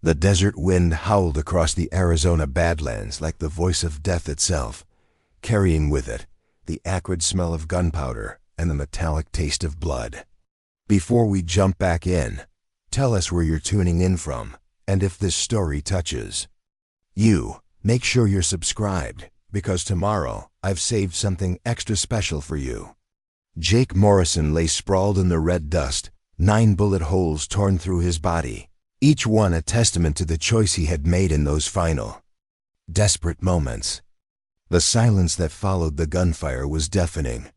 The desert wind howled across the Arizona badlands like the voice of death itself, carrying with it the acrid smell of gunpowder and the metallic taste of blood. Before we jump back in, tell us where you're tuning in from, and if this story touches you, make sure you're subscribed, because tomorrow I've saved something extra special for you. Jake Morrison lay sprawled in the red dust, 9 bullet holes torn through his body, each one a testament to the choice he had made in those final, desperate moments. The silence that followed the gunfire was deafening,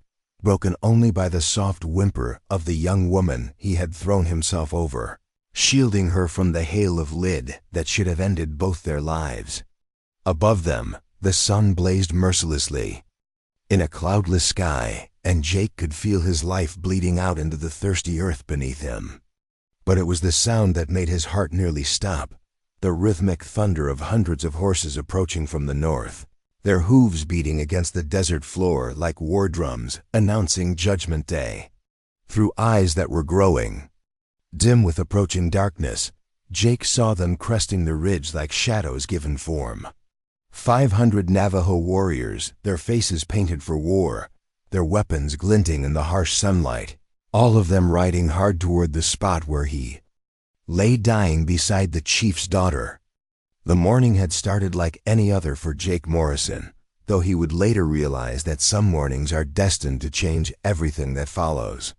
broken only by the soft whimper of the young woman he had thrown himself over, shielding her from the hail of lead that should have ended both their lives. Above them, the sun blazed mercilessly in a cloudless sky, and Jake could feel his life bleeding out into the thirsty earth beneath him. But it was the sound that made his heart nearly stop, the rhythmic thunder of hundreds of horses approaching from the north, their hooves beating against the desert floor like war drums announcing Judgment Day. Through eyes that were growing dim with approaching darkness, Jake saw them cresting the ridge like shadows given form. 500 Navajo warriors, their faces painted for war, their weapons glinting in the harsh sunlight, all of them riding hard toward the spot where he lay dying beside the chief's daughter. The morning had started like any other for Jake Morrison, though he would later realize that some mornings are destined to change everything that follows.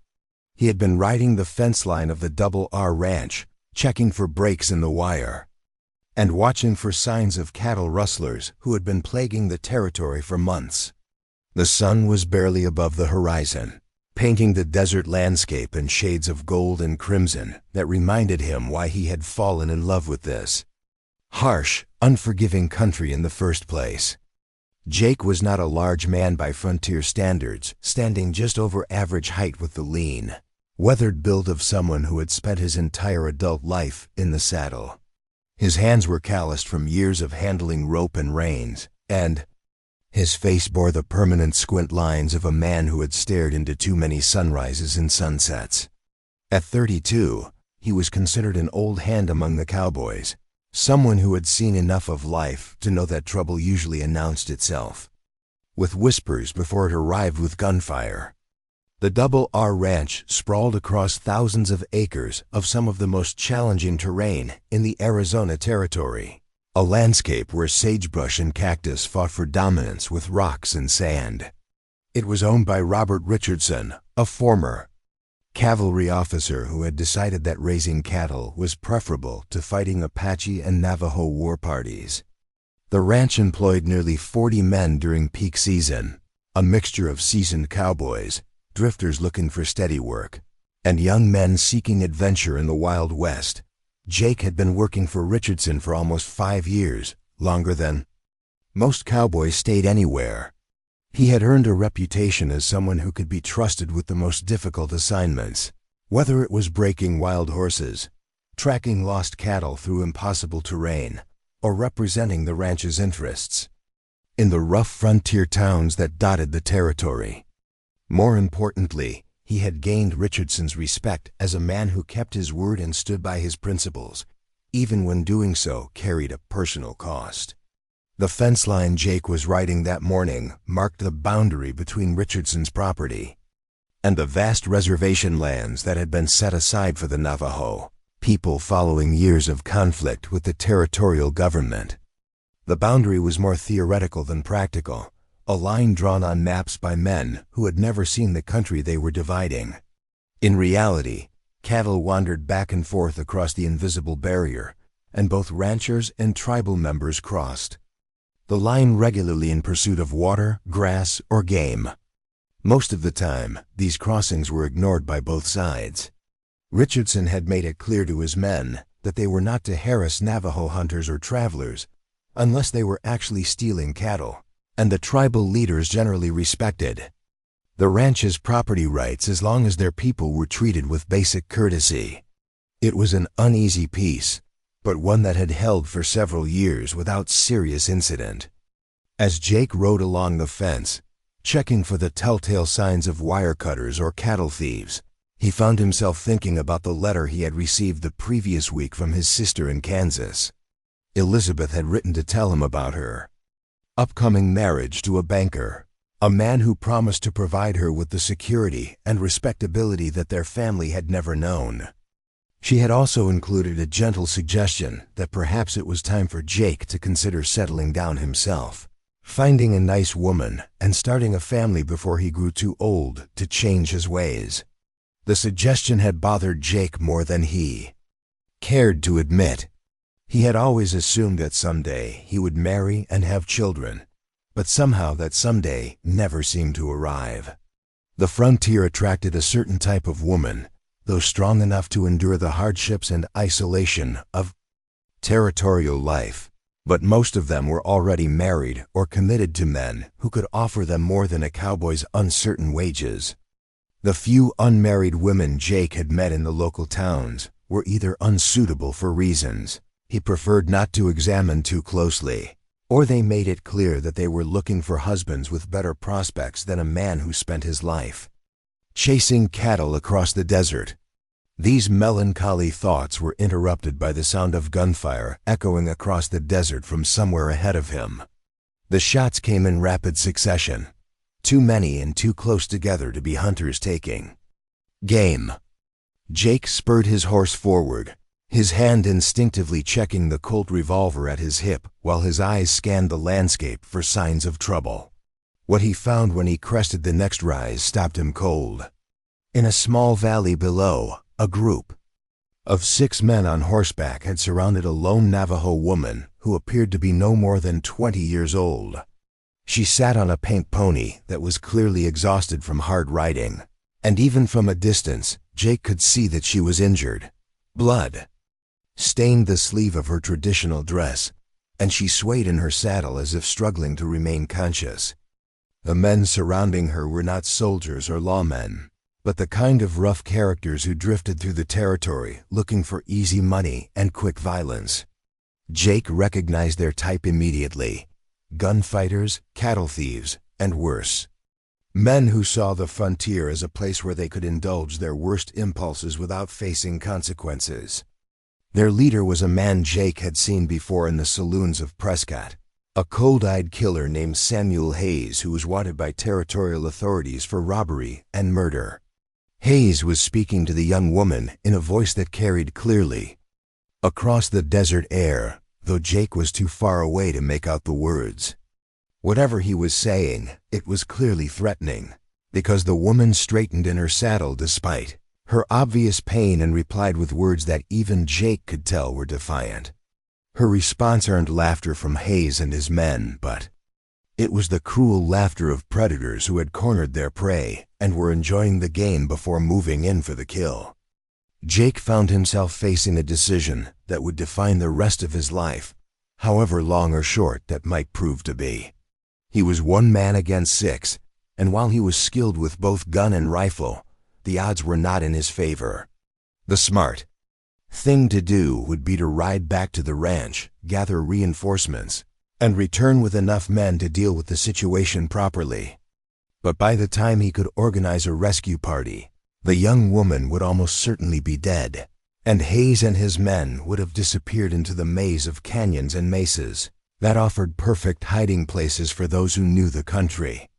He had been riding the fence line of the Double R Ranch, checking for breaks in the wire, and watching for signs of cattle rustlers who had been plaguing the territory for months. The sun was barely above the horizon, painting the desert landscape in shades of gold and crimson that reminded him why he had fallen in love with this harsh, unforgiving country in the first place. Jake was not a large man by frontier standards, standing just over average height with the lean, weathered build of someone who had spent his entire adult life in the saddle. His hands were calloused from years of handling rope and reins, and his face bore the permanent squint lines of a man who had stared into too many sunrises and sunsets. At 32, he was considered an old hand among the cowboys, someone who had seen enough of life to know that trouble usually announced itself with whispers before it arrived with gunfire. The Double R Ranch sprawled across thousands of acres of some of the most challenging terrain in the Arizona territory, a landscape where sagebrush and cactus fought for dominance with rocks and sand. It was owned by Robert Richardson, a former cavalry officer who had decided that raising cattle was preferable to fighting Apache and Navajo war parties. The ranch employed nearly 40 men during peak season, a mixture of seasoned cowboys, drifters looking for steady work, and young men seeking adventure in the Wild West. Jake had been working for Richardson for almost 5 years, longer than most cowboys stayed anywhere. He had earned a reputation as someone who could be trusted with the most difficult assignments, whether it was breaking wild horses, tracking lost cattle through impossible terrain, or representing the ranch's interests in the rough frontier towns that dotted the territory. More importantly, he had gained Richardson's respect as a man who kept his word and stood by his principles, even when doing so carried a personal cost. The fence line Jake was riding that morning marked the boundary between Richardson's property and the vast reservation lands that had been set aside for the Navajo people following years of conflict with the territorial government. The boundary was more theoretical than practical, a line drawn on maps by men who had never seen the country they were dividing. In reality, cattle wandered back and forth across the invisible barrier, and both ranchers and tribal members crossed the line regularly in pursuit of water, grass, or game. Most of the time, these crossings were ignored by both sides. Richardson had made it clear to his men that they were not to harass Navajo hunters or travelers unless they were actually stealing cattle, and the tribal leaders generally respected the ranch's property rights as long as their people were treated with basic courtesy. It was an uneasy peace, but one that had held for several years without serious incident. As Jake rode along the fence, checking for the telltale signs of wire cutters or cattle thieves, He found himself thinking about the letter he had received the previous week from his sister in Kansas. Elizabeth had written to tell him about her upcoming marriage to a banker, a man who promised to provide her with the security and respectability that their family had never known. She had also included a gentle suggestion that perhaps it was time for Jake to consider settling down himself, finding a nice woman, and starting a family before he grew too old to change his ways. The suggestion had bothered Jake more than he cared to admit. He had always assumed that someday he would marry and have children, but somehow that someday never seemed to arrive. The frontier attracted a certain type of woman, though strong enough to endure the hardships and isolation of territorial life, but most of them were already married or committed to men who could offer them more than a cowboy's uncertain wages. The few unmarried women Jake had met in the local towns were either unsuitable for reasons he preferred not to examine too closely, or they made it clear that they were looking for husbands with better prospects than a man who spent his life chasing cattle across the desert. These melancholy thoughts were interrupted by the sound of gunfire echoing across the desert from somewhere ahead of him. The shots came in rapid succession, too many and too close together to be hunters taking game. Jake spurred his horse forward, his hand instinctively checking the Colt revolver at his hip while his eyes scanned the landscape for signs of trouble. What he found when he crested the next rise stopped him cold. In a small valley below, a group of 6 men on horseback had surrounded a lone Navajo woman who appeared to be no more than 20 years old. She sat on a paint pony that was clearly exhausted from hard riding, and even from a distance, Jake could see that she was injured. Blood stained the sleeve of her traditional dress, and she swayed in her saddle as if struggling to remain conscious. The men surrounding her were not soldiers or lawmen, but the kind of rough characters who drifted through the territory looking for easy money and quick violence. Jake recognized their type immediately: gunfighters, cattle thieves, and worse. Men who saw the frontier as a place where they could indulge their worst impulses without facing consequences. Their leader was a man Jake had seen before in the saloons of Prescott, a cold-eyed killer named Samuel Hayes who was wanted by territorial authorities for robbery and murder. Hayes was speaking to the young woman in a voice that carried clearly across the desert air, though Jake was too far away to make out the words. Whatever he was saying, it was clearly threatening, because the woman straightened in her saddle despite her obvious pain and replied with words that even Jake could tell were defiant. Her response earned laughter from Hayes and his men, but it was the cruel laughter of predators who had cornered their prey and were enjoying the game before moving in for the kill. Jake found himself facing a decision that would define the rest of his life, however long or short that might prove to be. He was 1 man against 6, and while he was skilled with both gun and rifle, the odds were not in his favor. The smart thing to do would be to ride back to the ranch, gather reinforcements, and return with enough men to deal with the situation properly. But by the time he could organize a rescue party, the young woman would almost certainly be dead, and Hayes and his men would have disappeared into the maze of canyons and mesas that offered perfect hiding places for those who knew the country.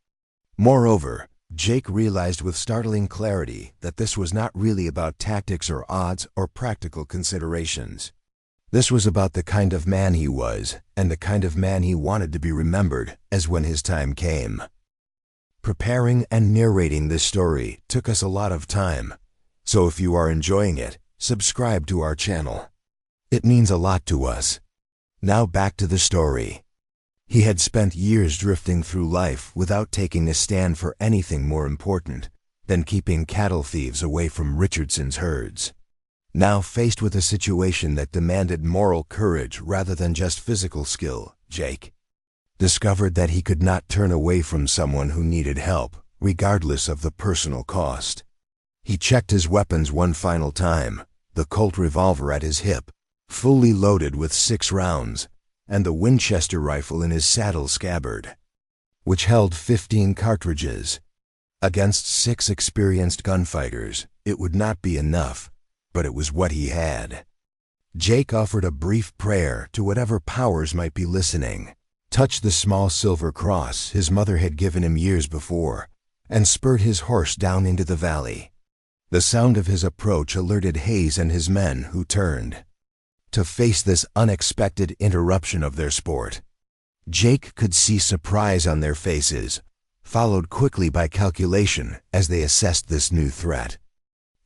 Moreover, Jake realized with startling clarity that this was not really about tactics or odds or practical considerations. This was about the kind of man he was and the kind of man he wanted to be remembered as when his time came. Preparing and narrating this story took us a lot of time, so if you are enjoying it, subscribe to our channel. It means a lot to us. Now back to the story. He had spent years drifting through life without taking a stand for anything more important than keeping cattle thieves away from Richardson's herds. Now faced with a situation that demanded moral courage rather than just physical skill, Jake discovered that he could not turn away from someone who needed help, regardless of the personal cost. He checked his weapons one final time, the Colt revolver at his hip, fully loaded with 6 rounds, and the Winchester rifle in his saddle scabbard, which held 15 cartridges. Against 6 experienced gunfighters, It would not be enough, but it was what he had. Jake offered a brief prayer to whatever powers might be listening, touched the small silver cross his mother had given him years before, and spurred his horse down into the valley. The sound of his approach alerted Hayes and his men, who turned to face this unexpected interruption of their sport. Jake could see surprise on their faces, followed quickly by calculation as they assessed this new threat.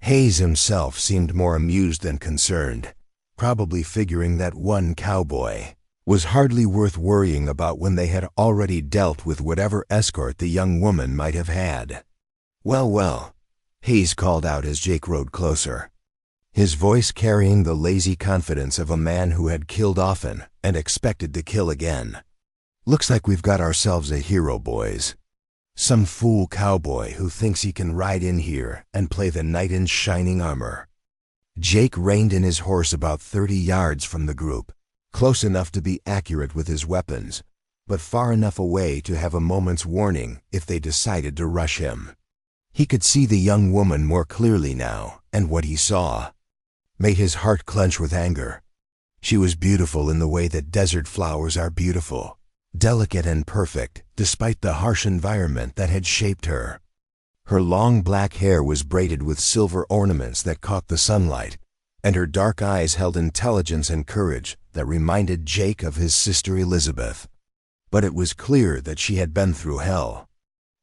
Hayes himself seemed more amused than concerned, probably figuring that one cowboy was hardly worth worrying about when they had already dealt with whatever escort the young woman might have had. "Well, well," Hayes called out as Jake rode closer, his voice carrying the lazy confidence of a man who had killed often and expected to kill again. "Looks like we've got ourselves a hero, boys. Some fool cowboy who thinks he can ride in here and play the knight in shining armor." Jake reined in his horse about 30 yards from the group, close enough to be accurate with his weapons, but far enough away to have a moment's warning if they decided to rush him. He could see the young woman more clearly now, and what he saw made his heart clench with anger. She was beautiful in the way that desert flowers are beautiful, delicate and perfect despite the harsh environment that had shaped her. Her long black hair was braided with silver ornaments that caught the sunlight, and her dark eyes held intelligence and courage that reminded Jake of his sister Elizabeth. But it was clear that she had been through hell.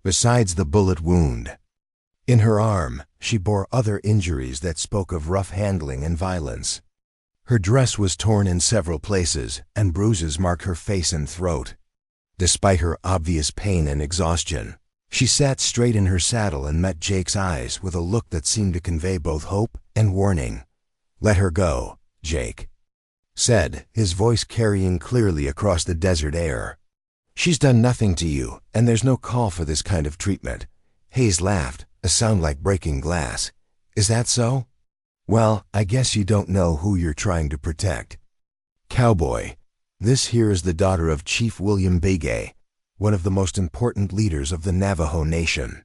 Besides the bullet wound in her arm, she bore other injuries that spoke of rough handling and violence. Her dress was torn in several places, and bruises marked her face and throat. Despite her obvious pain and exhaustion, she sat straight in her saddle and met Jake's eyes with a look that seemed to convey both hope and warning. "Let her go," Jake said, his voice carrying clearly across the desert air. "She's done nothing to you, and there's no call for this kind of treatment." Hayes laughed, a sound like breaking glass. "Is that so? Well, I guess you don't know who you're trying to protect. Cowboy, this here is the daughter of Chief William Begay, one of the most important leaders of the Navajo Nation.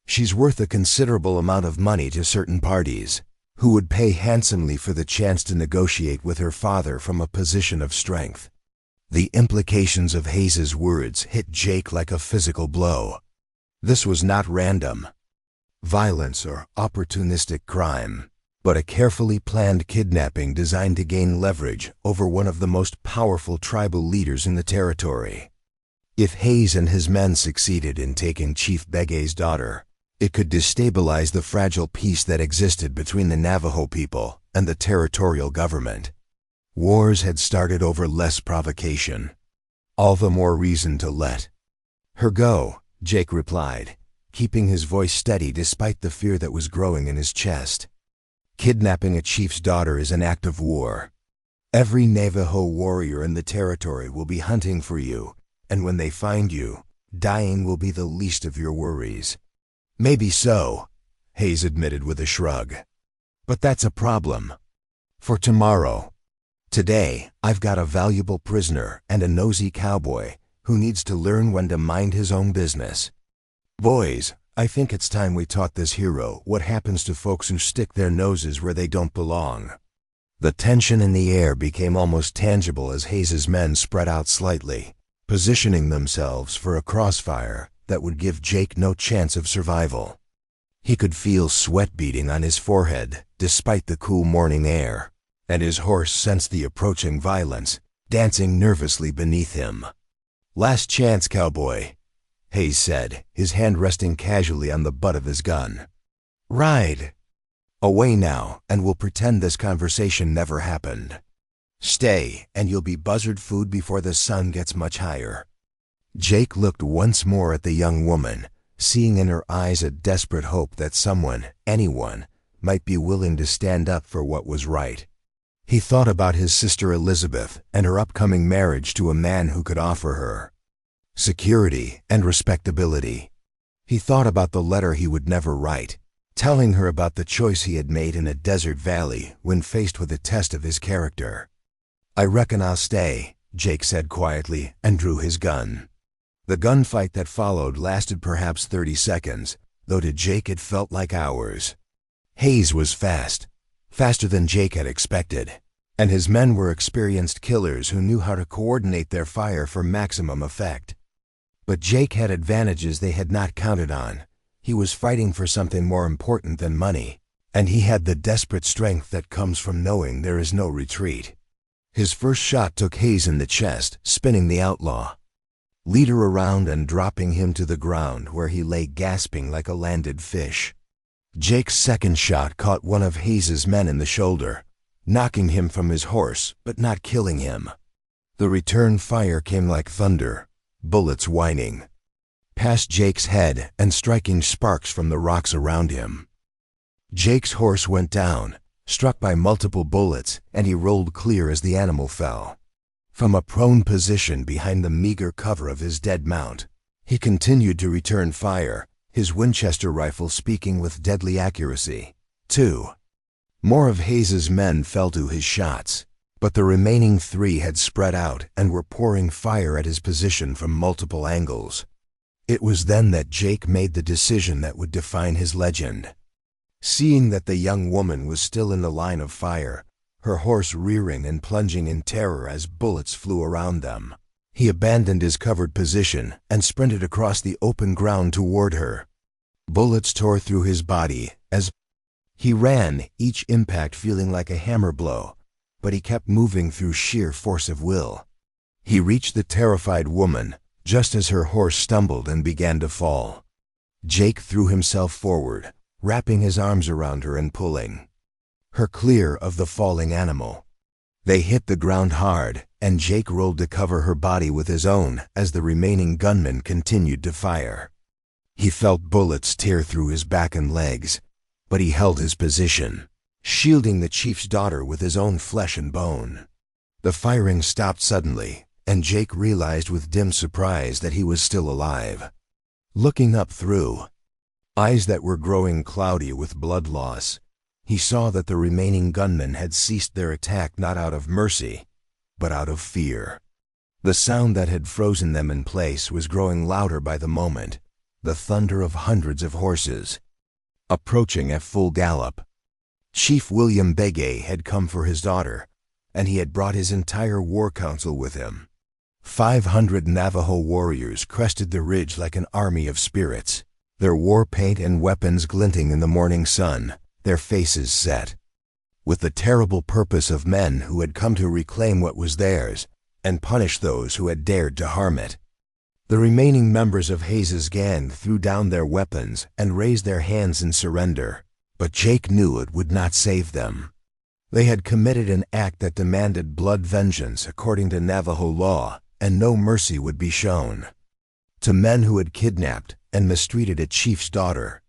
She's worth a considerable amount of money to certain parties, who would pay handsomely for the chance to negotiate with her father from a position of strength." The implications of Hayes's words hit Jake like a physical blow. This was not random violence or opportunistic crime, but a carefully planned kidnapping designed to gain leverage over one of the most powerful tribal leaders in the territory. If Hayes and his men succeeded in taking Chief Begay's daughter, it could destabilize the fragile peace that existed between the Navajo people and the territorial government. Wars had started over less provocation. All the more reason to let her go, Jake replied, keeping his voice steady despite the fear that was growing in his chest. "Kidnapping a chief's daughter is an act of war. Every Navajo warrior in the territory will be hunting for you, and when they find you, dying will be the least of your worries." "Maybe so," Hayes admitted with a shrug. "But that's a problem for tomorrow. Today, I've got a valuable prisoner and a nosy cowboy who needs to learn when to mind his own business. Boys, I think it's time we taught this hero what happens to folks who stick their noses where they don't belong." The tension in the air became almost tangible as Hayes's men spread out slightly, positioning themselves for a crossfire that would give Jake no chance of survival. He could feel sweat beading on his forehead despite the cool morning air, and his horse sensed the approaching violence, dancing nervously beneath him. "Last chance, cowboy," Hayes said, his hand resting casually on the butt of his gun. "Ride away now, and we'll pretend this conversation never happened. Stay, and you'll be buzzard food before the sun gets much higher." Jake looked once more at the young woman, seeing in her eyes a desperate hope that someone, anyone, might be willing to stand up for what was right. He thought about his sister Elizabeth and her upcoming marriage to a man who could offer her security and respectability. He thought about the letter he would never write, telling her about the choice he had made in a desert valley when faced with a test of his character. "I reckon I'll stay," Jake said quietly and drew his gun. The gunfight that followed lasted perhaps 30 seconds, though to Jake it felt like hours. Hayes was fast, faster than Jake had expected, and his men were experienced killers who knew how to coordinate their fire for maximum effect. But Jake had advantages they had not counted on. He was fighting for something more important than money, and he had the desperate strength that comes from knowing there is no retreat. His first shot took Hayes in the chest, spinning the outlaw, leader around and dropping him to the ground where he lay gasping like a landed fish. Jake's second shot caught one of Hayes's men in the shoulder, knocking him from his horse but not killing him. The return fire came like thunder, bullets whining past Jake's head and striking sparks from the rocks around him. Jake's horse went down, struck by multiple bullets, and he rolled clear as the animal fell. From a prone position behind the meager cover of his dead mount, he continued to return fire, his Winchester rifle speaking with deadly accuracy. 2. More of Hayes's men fell to his shots, but the remaining 3 had spread out and were pouring fire at his position from multiple angles. It was then that Jake made the decision that would define his legend. Seeing that the young woman was still in the line of fire, her horse rearing and plunging in terror as bullets flew around them, he abandoned his covered position and sprinted across the open ground toward her. Bullets tore through his body as he ran, each impact feeling like a hammer blow, but he kept moving through sheer force of will. He reached the terrified woman just as her horse stumbled and began to fall. Jake threw himself forward, wrapping his arms around her and pulling her clear of the falling animal. They hit the ground hard, and Jake rolled to cover her body with his own as the remaining gunman continued to fire. He felt bullets tear through his back and legs, but he held his position, shielding the chief's daughter with his own flesh and bone. The firing stopped suddenly, and Jake realized with dim surprise that he was still alive. Looking up through eyes that were growing cloudy with blood loss, he saw that the remaining gunmen had ceased their attack not out of mercy, but out of fear. The sound that had frozen them in place was growing louder by the moment, the thunder of hundreds of horses, approaching at full gallop. Chief William Begay had come for his daughter, and he had brought his entire war council with him. 500 Navajo warriors crested the ridge like an army of spirits, their war paint and weapons glinting in the morning sun, their faces set with the terrible purpose of men who had come to reclaim what was theirs and punish those who had dared to harm it. The remaining members of Hayes's gang threw down their weapons and raised their hands in surrender, but Jake knew it would not save them. They had committed an act that demanded blood vengeance according to Navajo law, and no mercy would be shown to men who had kidnapped and mistreated a chief's daughter.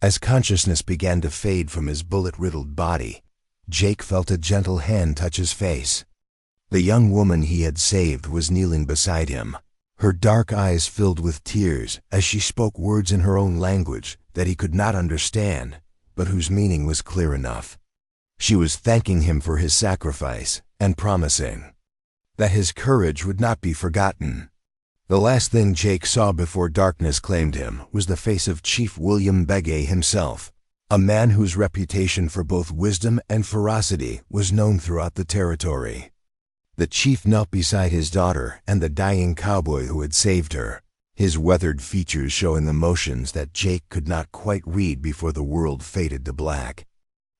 As consciousness began to fade from his bullet-riddled body, Jake felt a gentle hand touch his face. The young woman he had saved was kneeling beside him, her dark eyes filled with tears as she spoke words in her own language that he could not understand, but whose meaning was clear enough. She was thanking him for his sacrifice and promising that his courage would not be forgotten. The last thing Jake saw before darkness claimed him was the face of Chief William Begay himself, a man whose reputation for both wisdom and ferocity was known throughout the territory. The chief knelt beside his daughter and the dying cowboy who had saved her, his weathered features showing emotions that Jake could not quite read before the world faded to black.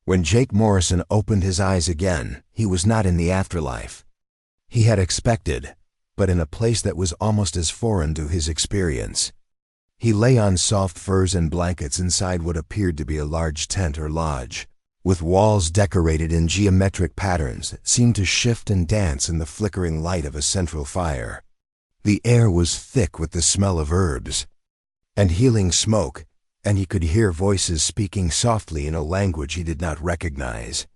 When Jake Morrison opened his eyes again, he was not in the afterlife he had expected, but in a place that was almost as foreign to his experience. He lay on soft furs and blankets inside what appeared to be a large tent or lodge, with walls decorated in geometric patterns that seemed to shift and dance in the flickering light of a central fire. The air was thick with the smell of herbs and healing smoke, and he could hear voices speaking softly in a language he did not recognize.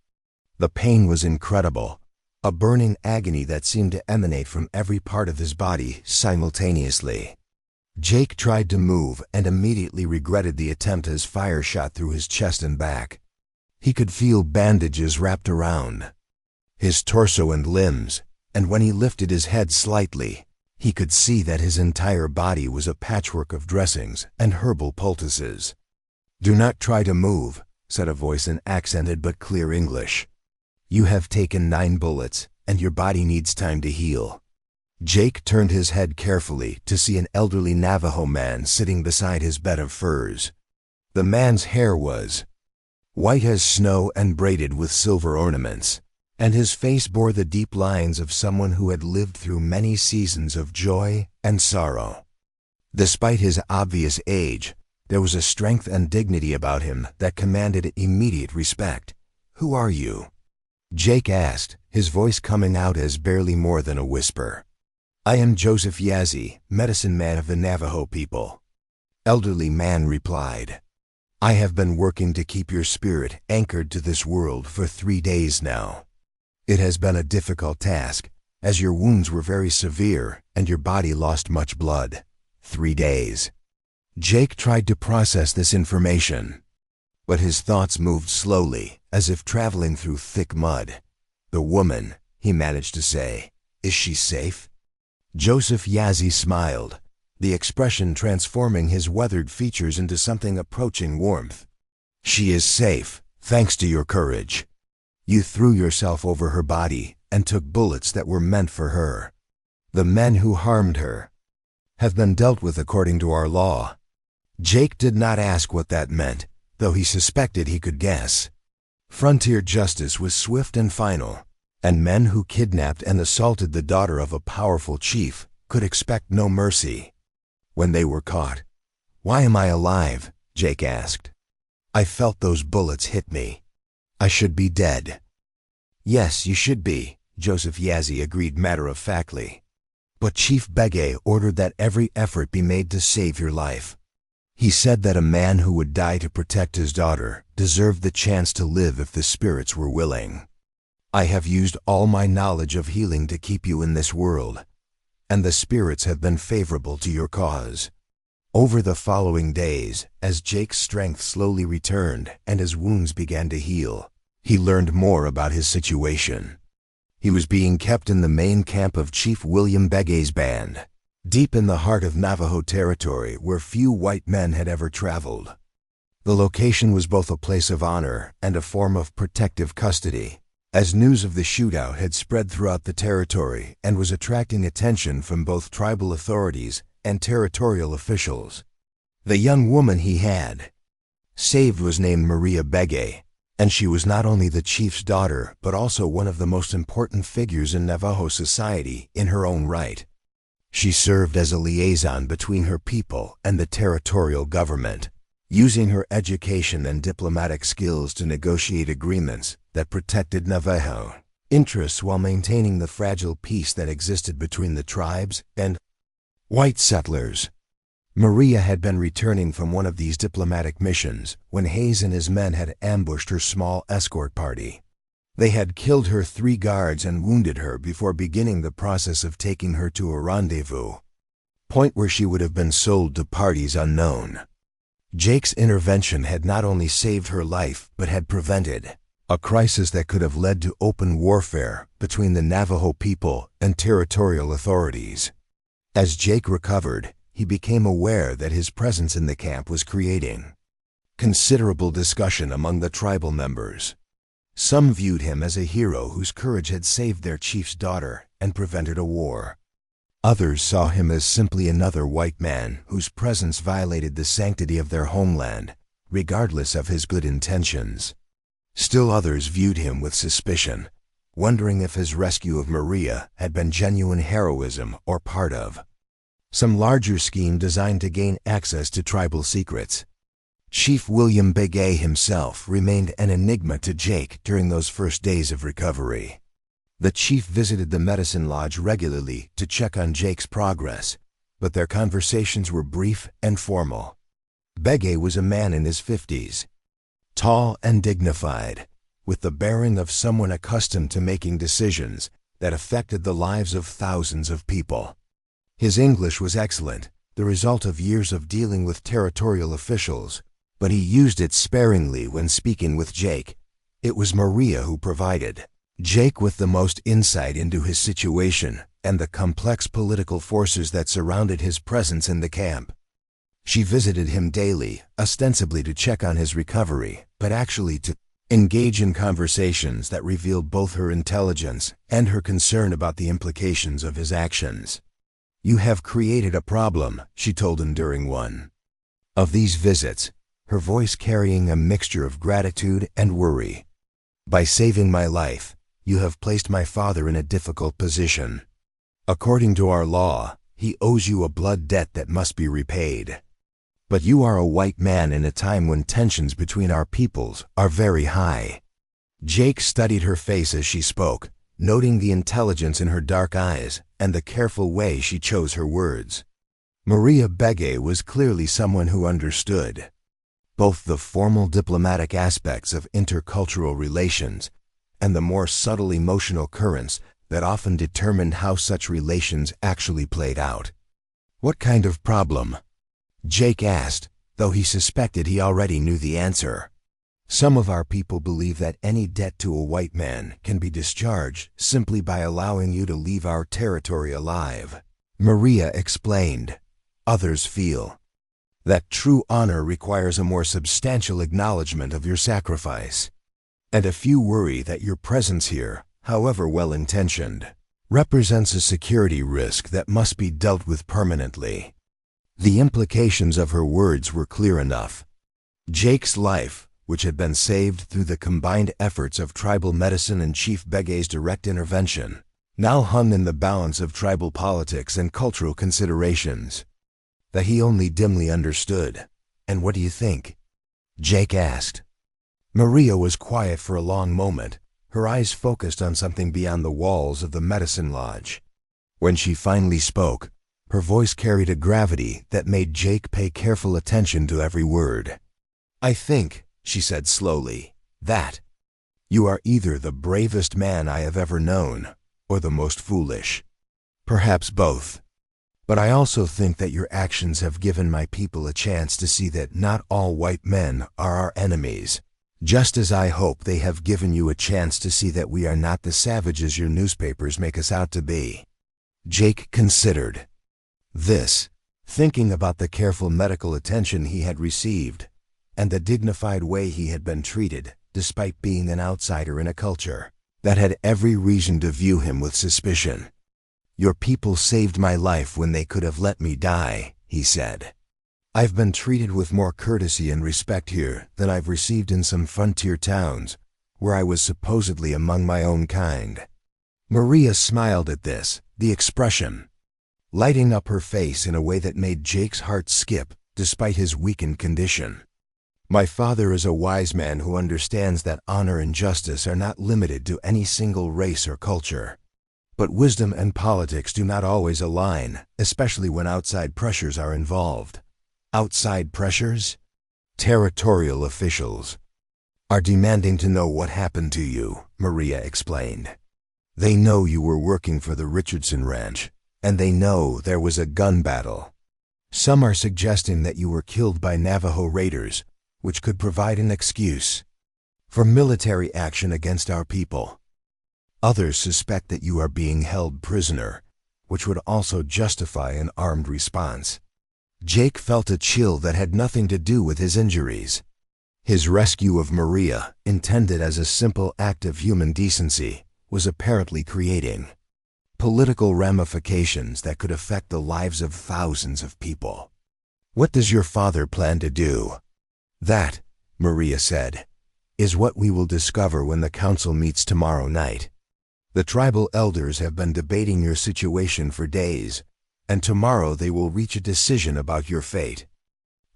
The pain was incredible, a burning agony that seemed to emanate from every part of his body simultaneously. Jake tried to move and immediately regretted the attempt as fire shot through his chest and back. He could feel bandages wrapped around his torso and limbs, and when he lifted his head slightly, he could see that his entire body was a patchwork of dressings and herbal poultices. "Do not try to move," said a voice in accented but clear English. "You have taken 9 bullets, and your body needs time to heal." Jake turned his head carefully to see an elderly Navajo man sitting beside his bed of furs. The man's hair was white as snow and braided with silver ornaments, and his face bore the deep lines of someone who had lived through many seasons of joy and sorrow. Despite his obvious age, there was a strength and dignity about him that commanded immediate respect. "Who are you?" Jake asked, his voice coming out as barely more than a whisper. "I am Joseph Yazzie, medicine man of the Navajo people." Elderly man replied, "I have been working to keep your spirit anchored to this world for 3 days now. It has been a difficult task, as your wounds were very severe and your body lost much blood. 3 days. Jake tried to process this information, but his thoughts moved slowly, as if traveling through thick mud. "The woman," he managed to say, "is she safe?" Joseph Yazzie smiled, the expression transforming his weathered features into something approaching warmth. "She is safe, thanks to your courage. You threw yourself over her body and took bullets that were meant for her. The men who harmed her have been dealt with according to our law." Jake did not ask what that meant, though he suspected he could guess. Frontier justice was swift and final, and men who kidnapped and assaulted the daughter of a powerful chief could expect no mercy. When they were caught, "Why am I alive?" Jake asked. "I felt those bullets hit me. I should be dead." "Yes, you should be," Joseph Yazzie agreed matter-of-factly. "But Chief Begay ordered that every effort be made to save your life. He said that a man who would die to protect his daughter deserved the chance to live if the spirits were willing. I have used all my knowledge of healing to keep you in this world, and the spirits have been favorable to your cause." Over the following days, as Jake's strength slowly returned and his wounds began to heal, he learned more about his situation. He was being kept in the main camp of Chief William Begay's band, deep in the heart of Navajo territory where few white men had ever traveled. The location was both a place of honor and a form of protective custody, as news of the shootout had spread throughout the territory and was attracting attention from both tribal authorities and territorial officials. The young woman he had saved was named Maria Begay, and she was not only the chief's daughter but also one of the most important figures in Navajo society in her own right. She served as a liaison between her people and the territorial government, using her education and diplomatic skills to negotiate agreements that protected Navajo interests while maintaining the fragile peace that existed between the tribes and white settlers. Maria had been returning from one of these diplomatic missions when Hayes and his men had ambushed her small escort party. They had killed her 3 guards and wounded her before beginning the process of taking her to a rendezvous point where she would have been sold to parties unknown. Jake's intervention had not only saved her life but had prevented a crisis that could have led to open warfare between the Navajo people and territorial authorities. As Jake recovered, he became aware that his presence in the camp was creating considerable discussion among the tribal members. Some viewed him as a hero whose courage had saved their chief's daughter and prevented a war. Others saw him as simply another white man whose presence violated the sanctity of their homeland, regardless of his good intentions. Still others viewed him with suspicion, wondering if his rescue of Maria had been genuine heroism or part of some larger scheme designed to gain access to tribal secrets. Chief William Begay himself remained an enigma to Jake during those first days of recovery. The chief visited the medicine lodge regularly to check on Jake's progress, but their conversations were brief and formal. Begay was a man in his 50s, tall and dignified, with the bearing of someone accustomed to making decisions that affected the lives of thousands of people. His English was excellent, the result of years of dealing with territorial officials, but he used it sparingly when speaking with Jake. It was Maria who provided Jake with the most insight into his situation and the complex political forces that surrounded his presence in the camp. She visited him daily, ostensibly to check on his recovery, but actually to engage in conversations that revealed both her intelligence and her concern about the implications of his actions. "You have created a problem," she told him during one of these visits, her voice carrying a mixture of gratitude and worry. "By saving my life, you have placed my father in a difficult position. According to our law, he owes you a blood debt that must be repaid. But you are a white man in a time when tensions between our peoples are very high." Jake studied her face as she spoke, noting the intelligence in her dark eyes and the careful way she chose her words. Maria Begay was clearly someone who understood both the formal diplomatic aspects of intercultural relations and the more subtle emotional currents that often determined how such relations actually played out. "What kind of problem?" Jake asked, though he suspected he already knew the answer. "Some of our people believe that any debt to a white man can be discharged simply by allowing you to leave our territory alive," Maria explained. "Others feel that true honor requires a more substantial acknowledgement of your sacrifice. And a few worry that your presence here, however well-intentioned, represents a security risk that must be dealt with permanently." The implications of her words were clear enough. Jake's life, which had been saved through the combined efforts of tribal medicine and Chief Begay's direct intervention, now hung in the balance of tribal politics and cultural considerations that he only dimly understood. "And what do you think?" Jake asked. Maria was quiet for a long moment, her eyes focused on something beyond the walls of the medicine lodge. When she finally spoke, her voice carried a gravity that made Jake pay careful attention to every word. "I think," she said slowly, "that you are either the bravest man I have ever known, or the most foolish. Perhaps both. But I also think that your actions have given my people a chance to see that not all white men are our enemies, just as I hope they have given you a chance to see that we are not the savages your newspapers make us out to be." Jake considered this, thinking about the careful medical attention he had received and the dignified way he had been treated, despite being an outsider in a culture that had every reason to view him with suspicion. "Your people saved my life when they could have let me die," he said. "I've been treated with more courtesy and respect here than I've received in some frontier towns where I was supposedly among my own kind." Maria smiled at this, the expression lighting up her face in a way that made Jake's heart skip despite his weakened condition. "My father is a wise man who understands that honor and justice are not limited to any single race or culture. But wisdom and politics do not always align, especially when outside pressures are involved." "Outside pressures?" "Territorial officials are demanding to know what happened to you," Maria explained. "They know you were working for the Richardson Ranch, and they know there was a gun battle. Some are suggesting that you were killed by Navajo raiders, which could provide an excuse for military action against our people. Others suspect that you are being held prisoner, which would also justify an armed response." Jake felt a chill that had nothing to do with his injuries. His rescue of Maria, intended as a simple act of human decency, was apparently creating political ramifications that could affect the lives of thousands of people. "What does your father plan to do?" "That," Maria said, "is what we will discover when the council meets tomorrow night. The tribal elders have been debating your situation for days, and tomorrow they will reach a decision about your fate."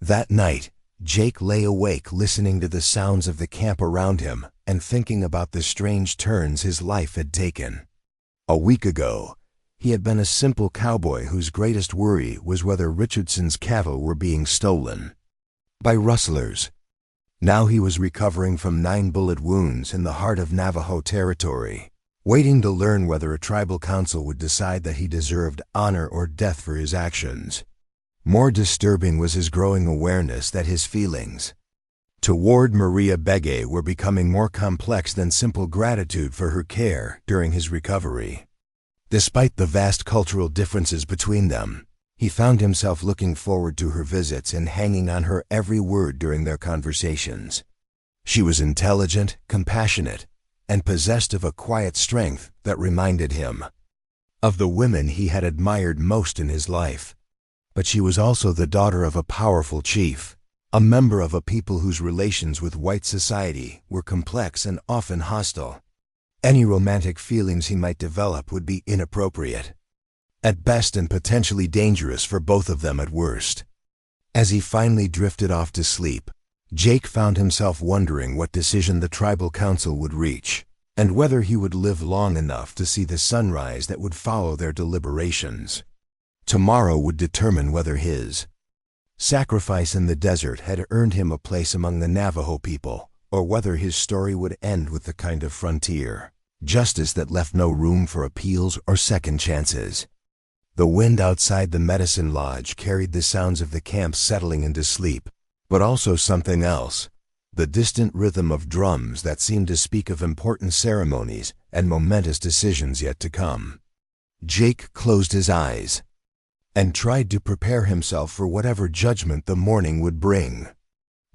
That night, Jake lay awake listening to the sounds of the camp around him and thinking about the strange turns his life had taken. A week ago, he had been a simple cowboy whose greatest worry was whether Richardson's cattle were being stolen by rustlers. Now he was recovering from 9 bullet wounds in the heart of Navajo territory, waiting to learn whether a tribal council would decide that he deserved honor or death for his actions. More disturbing was his growing awareness that his feelings toward Maria Begay were becoming more complex than simple gratitude for her care during his recovery. Despite the vast cultural differences between them, he found himself looking forward to her visits and hanging on her every word during their conversations. She was intelligent, compassionate, and possessed of a quiet strength that reminded him of the women he had admired most in his life. But she was also the daughter of a powerful chief, a member of a people whose relations with white society were complex and often hostile. Any romantic feelings he might develop would be inappropriate at best and potentially dangerous for both of them at worst. As he finally drifted off to sleep, Jake found himself wondering what decision the tribal council would reach, and whether he would live long enough to see the sunrise that would follow their deliberations. Tomorrow would determine whether his sacrifice in the desert had earned him a place among the Navajo people, or whether his story would end with the kind of frontier justice that left no room for appeals or second chances. The wind outside the medicine lodge carried the sounds of the camp settling into sleep, but also something else, the distant rhythm of drums that seemed to speak of important ceremonies and momentous decisions yet to come. Jake closed his eyes and tried to prepare himself for whatever judgment the morning would bring.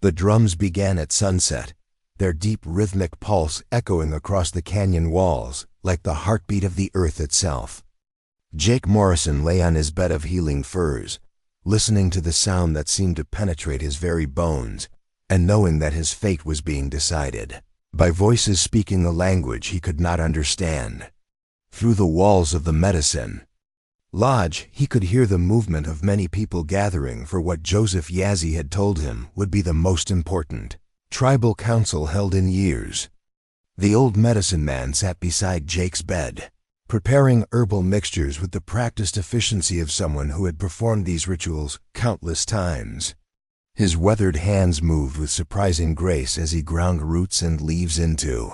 The drums began at sunset, their deep rhythmic pulse echoing across the canyon walls like the heartbeat of the earth itself. Jake Morrison lay on his bed of healing furs, listening to the sound that seemed to penetrate his very bones, and knowing that his fate was being decided by voices speaking a language he could not understand. Through the walls of the medicine lodge, he could hear the movement of many people gathering for what Joseph Yazzie had told him would be the most important tribal council held in years. The old medicine man sat beside Jake's bed, preparing herbal mixtures with the practiced efficiency of someone who had performed these rituals countless times. His weathered hands moved with surprising grace as he ground roots and leaves into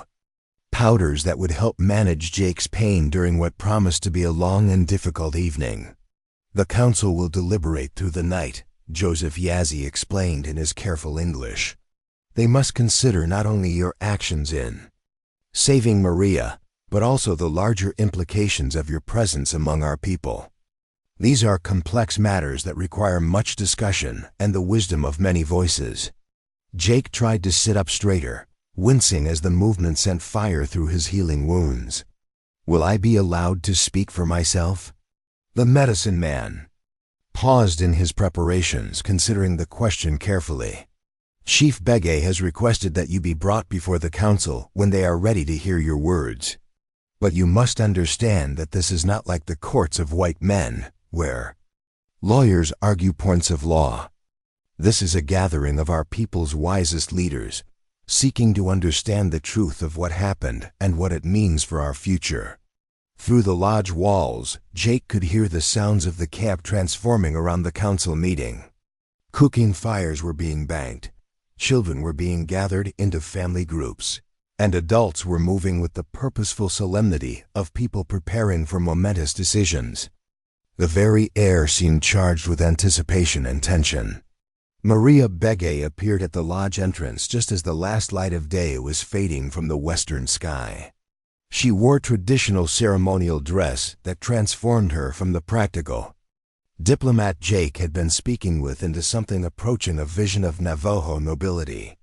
powders that would help manage Jake's pain during what promised to be a long and difficult evening. "The council will deliberate through the night," Joseph Yazzie explained in his careful English. "They must consider not only your actions in saving Maria, but also the larger implications of your presence among our people. These are complex matters that require much discussion and the wisdom of many voices." Jake tried to sit up straighter, wincing as the movement sent fire through his healing wounds. "Will I be allowed to speak for myself?" The medicine man paused in his preparations, considering the question carefully. "Chief Begay has requested that you be brought before the council when they are ready to hear your words. But you must understand that this is not like the courts of white men, where lawyers argue points of law. This is a gathering of our people's wisest leaders, seeking to understand the truth of what happened and what it means for our future." Through the lodge walls, Jake could hear the sounds of the camp transforming around the council meeting. Cooking fires were being banked, children were being gathered into family groups, and adults were moving with the purposeful solemnity of people preparing for momentous decisions. The very air seemed charged with anticipation and tension. Maria Begay appeared at the lodge entrance just as the last light of day was fading from the western sky. She wore traditional ceremonial dress that transformed her from the practical diplomat Jake had been speaking with into something approaching a vision of Navajo nobility.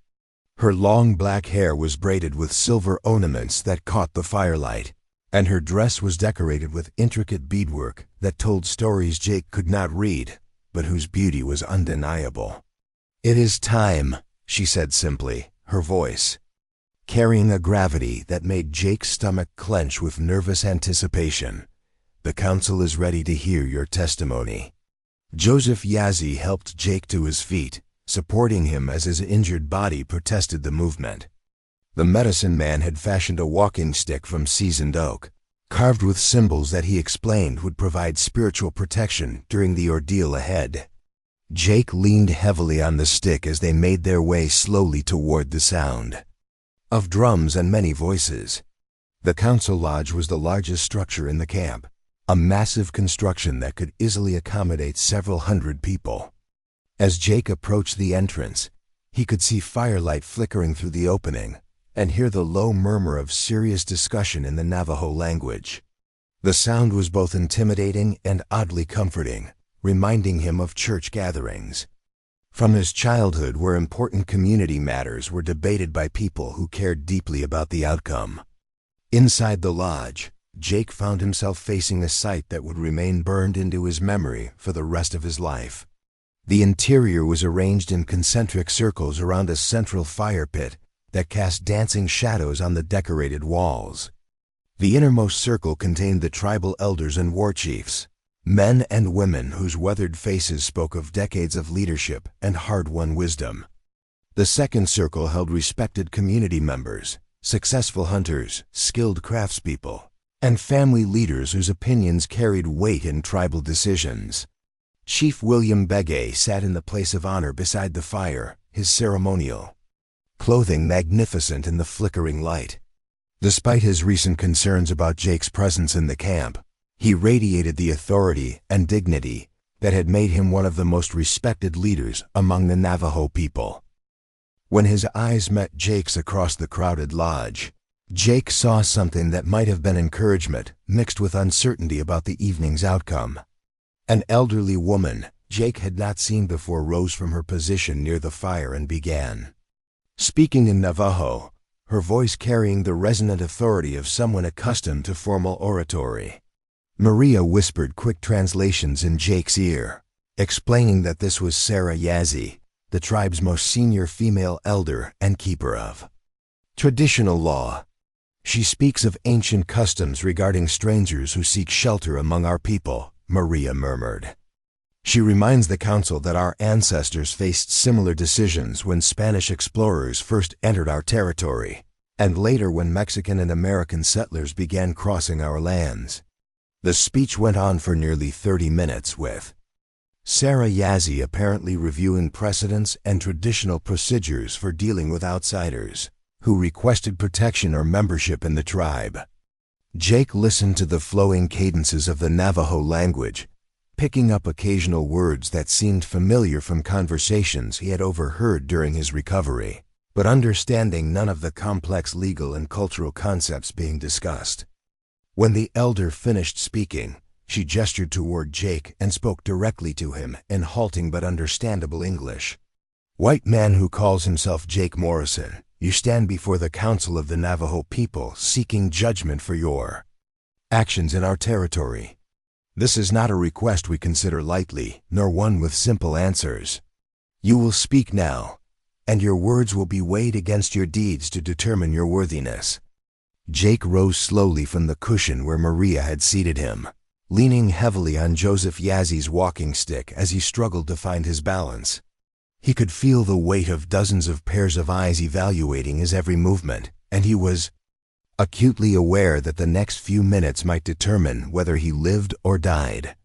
Her long black hair was braided with silver ornaments that caught the firelight, and her dress was decorated with intricate beadwork that told stories Jake could not read, but whose beauty was undeniable. "It is time," she said simply, her voice carrying a gravity that made Jake's stomach clench with nervous anticipation. "The council is ready to hear your testimony." Joseph Yazzie helped Jake to his feet, supporting him as his injured body protested the movement. The medicine man had fashioned a walking stick from seasoned oak, carved with symbols that he explained would provide spiritual protection during the ordeal ahead. Jake leaned heavily on the stick as they made their way slowly toward the sound of drums and many voices. The council lodge was the largest structure in the camp, a massive construction that could easily accommodate several hundred people. As Jake approached the entrance, he could see firelight flickering through the opening and hear the low murmur of serious discussion in the Navajo language. The sound was both intimidating and oddly comforting, reminding him of church gatherings. from his childhood where important community matters were debated by people who cared deeply about the outcome. Inside the lodge, Jake found himself facing a sight that would remain burned into his memory for the rest of his life. The interior was arranged in concentric circles around a central fire pit that cast dancing shadows on the decorated walls. The innermost circle contained the tribal elders and war chiefs, men and women whose weathered faces spoke of decades of leadership and hard-won wisdom. The second circle held respected community members, successful hunters, skilled craftspeople, and family leaders whose opinions carried weight in tribal decisions. Chief William Begay sat in the place of honor beside the fire, his ceremonial clothing magnificent in the flickering light. Despite his recent concerns about Jake's presence in the camp, he radiated the authority and dignity that had made him one of the most respected leaders among the Navajo people. When his eyes met Jake's across the crowded lodge, Jake saw something that might have been encouragement mixed with uncertainty about the evening's outcome. An elderly woman Jake had not seen before rose from her position near the fire and began speaking in Navajo, her voice carrying the resonant authority of someone accustomed to formal oratory. Maria whispered quick translations in Jake's ear, explaining that this was Sarah Yazzie, the tribe's most senior female elder and keeper of traditional law. She speaks of ancient customs regarding strangers who seek shelter among our people, Maria murmured. She reminds the council that our ancestors faced similar decisions when Spanish explorers first entered our territory, and later when Mexican and American settlers began crossing our lands. The speech went on for nearly 30 minutes with Sarah Yazzie apparently reviewing precedents and traditional procedures for dealing with outsiders who requested protection or membership in the tribe. Jake listened to the flowing cadences of the Navajo language, picking up occasional words that seemed familiar from conversations he had overheard during his recovery, but understanding none of the complex legal and cultural concepts being discussed. When the elder finished speaking, she gestured toward Jake and spoke directly to him in halting but understandable English. "White man who calls himself Jake Morrison, you stand before the council of the Navajo people seeking judgment for your actions in our territory. This is not a request we consider lightly, nor one with simple answers. You will speak now, and your words will be weighed against your deeds to determine your worthiness." Jake rose slowly from the cushion where Maria had seated him, leaning heavily on Joseph Yazzie's walking stick as he struggled to find his balance. He could feel the weight of dozens of pairs of eyes evaluating his every movement, and he was acutely aware that the next few minutes might determine whether he lived or died.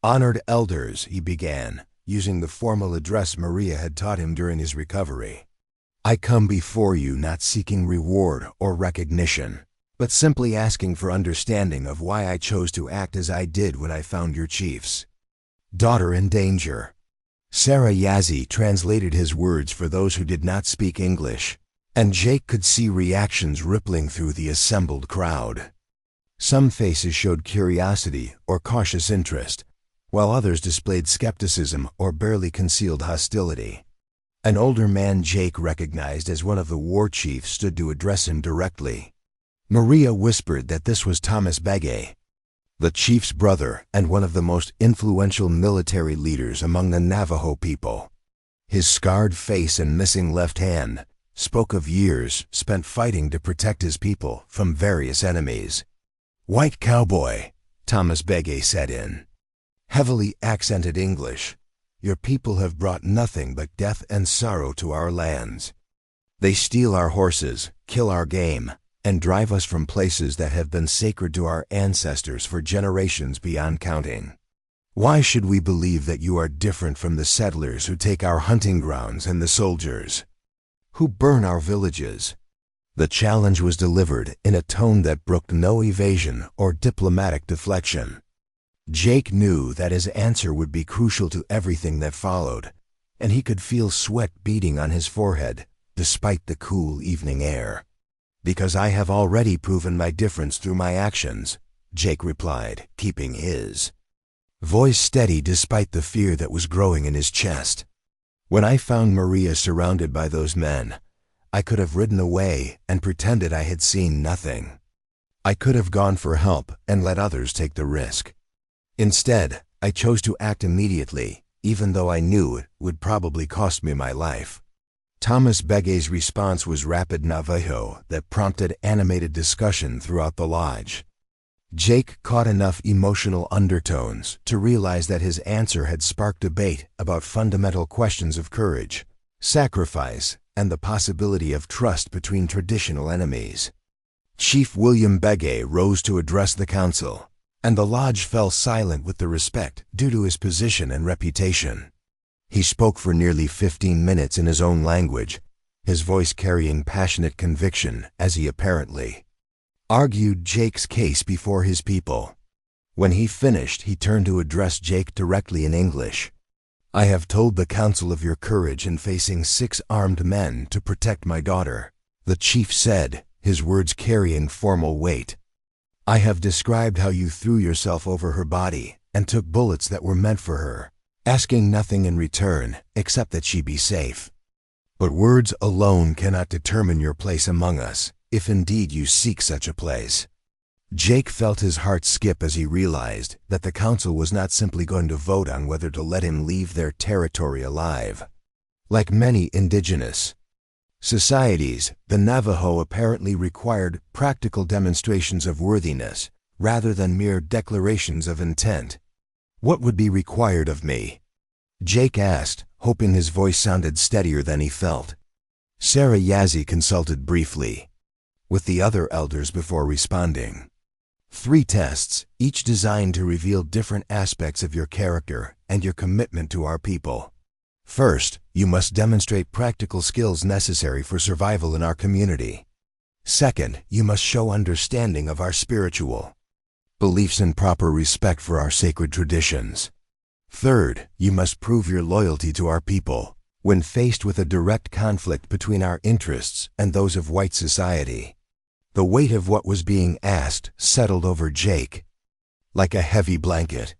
"Honored elders," he began, using the formal address Maria had taught him during his recovery. "I come before you not seeking reward or recognition, but simply asking for understanding of why I chose to act as I did when I found your chief's daughter in danger." Sarah Yazzie translated his words for those who did not speak English, and Jake could see reactions rippling through the assembled crowd. Some faces showed curiosity or cautious interest, while others displayed skepticism or barely concealed hostility. An older man Jake recognized as one of the war chiefs stood to address him directly. Maria whispered that this was Thomas Begay, the chief's brother and one of the most influential military leaders among the Navajo people. His scarred face and missing left hand spoke of years spent fighting to protect his people from various enemies. "White Cowboy," Thomas Begay said in heavily accented English, "your people have brought nothing but death and sorrow to our lands. They steal our horses, kill our game, and drive us from places that have been sacred to our ancestors for generations beyond counting. Why should we believe that you are different from the settlers who take our hunting grounds and the soldiers who burn our villages?" The challenge was delivered in a tone that brooked no evasion or diplomatic deflection. Jake knew that his answer would be crucial to everything that followed, and he could feel sweat beading on his forehead despite the cool evening air. "Because I have already proven my difference through my actions," Jake replied, keeping his voice steady despite the fear that was growing in his chest. When I found Maria surrounded by those men, I could have ridden away and pretended I had seen nothing. I could have gone for help and let others take the risk. Instead, I chose to act immediately, even though I knew it would probably cost me my life. Thomas Begay's response was rapid Navajo that prompted animated discussion throughout the lodge. Jake caught enough emotional undertones to realize that his answer had sparked debate about fundamental questions of courage, sacrifice, and the possibility of trust between traditional enemies. Chief William Begay rose to address the council, and the lodge fell silent with the respect due to his position and reputation. He spoke for nearly 15 minutes in his own language, his voice carrying passionate conviction as he apparently argued Jake's case before his people. When he finished, he turned to address Jake directly in English. "I have told the council of your courage in facing 6 armed men to protect my daughter," the chief said, his words carrying formal weight. "I have described how you threw yourself over her body and took bullets that were meant for her, asking nothing in return except that she be safe. But words alone cannot determine your place among us, if indeed you seek such a place." Jake felt his heart skip as he realized that the council was not simply going to vote on whether to let him leave their territory alive. Like many indigenous societies, the Navajo apparently required practical demonstrations of worthiness rather than mere declarations of intent. "What would be required of me?" Jake asked, hoping his voice sounded steadier than he felt. Sarah Yazzie consulted briefly with the other elders before responding. 3 tests, each designed to reveal different aspects of your character and your commitment to our people. First, you must demonstrate practical skills necessary for survival in our community. Second, you must show understanding of our spiritual beliefs and proper respect for our sacred traditions. Third, you must prove your loyalty to our people when faced with a direct conflict between our interests and those of white society. The weight of what was being asked settled over Jake like a heavy blanket.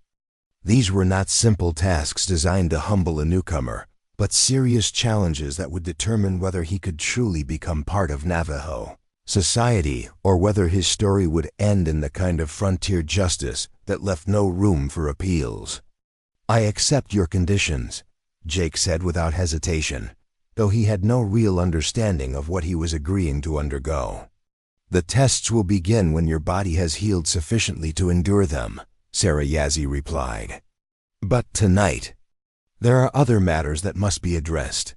These were not simple tasks designed to humble a newcomer, but serious challenges that would determine whether he could truly become part of Navajo society or whether his story would end in the kind of frontier justice that left no room for appeals. "I accept your conditions," Jake said without hesitation, though he had no real understanding of what he was agreeing to undergo. "The tests will begin when your body has healed sufficiently to endure them," Sarah Yazzie replied. "But tonight, there are other matters that must be addressed."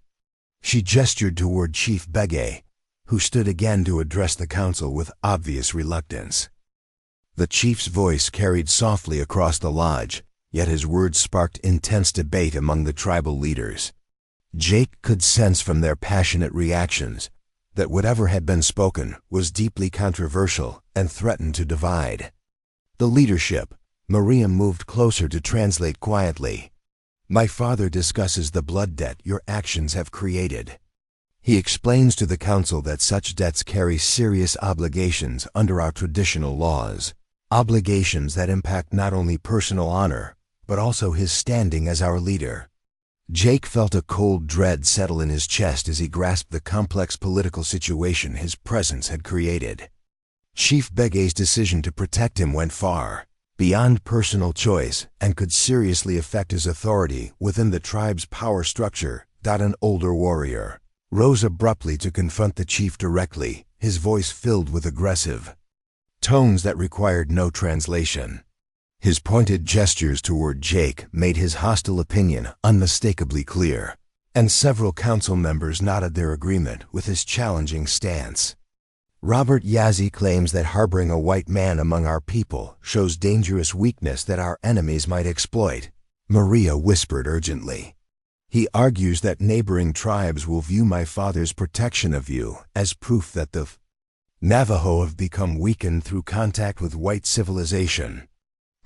She gestured toward Chief Begay, who stood again to address the council with obvious reluctance. The chief's voice carried softly across the lodge, yet his words sparked intense debate among the tribal leaders. Jake could sense from their passionate reactions that whatever had been spoken was deeply controversial and threatened to divide. The leadership, Maria, moved closer to translate quietly. "My father discusses the blood debt your actions have created. He explains to the council that such debts carry serious obligations under our traditional laws, obligations that impact not only personal honor, but also his standing as our leader." Jake felt a cold dread settle in his chest as he grasped the complex political situation his presence had created. Chief Begay's decision to protect him went far beyond personal choice and could seriously affect his authority within the tribe's power structure. An older warrior rose abruptly to confront the chief directly, his voice filled with aggressive tones that required no translation. His pointed gestures toward Jake made his hostile opinion unmistakably clear, and several council members nodded their agreement with his challenging stance. "Robert Yazzie claims that harboring a white man among our people shows dangerous weakness that our enemies might exploit," Maria whispered urgently. "He argues that neighboring tribes will view my father's protection of you as proof that the Navajo have become weakened through contact with white civilization."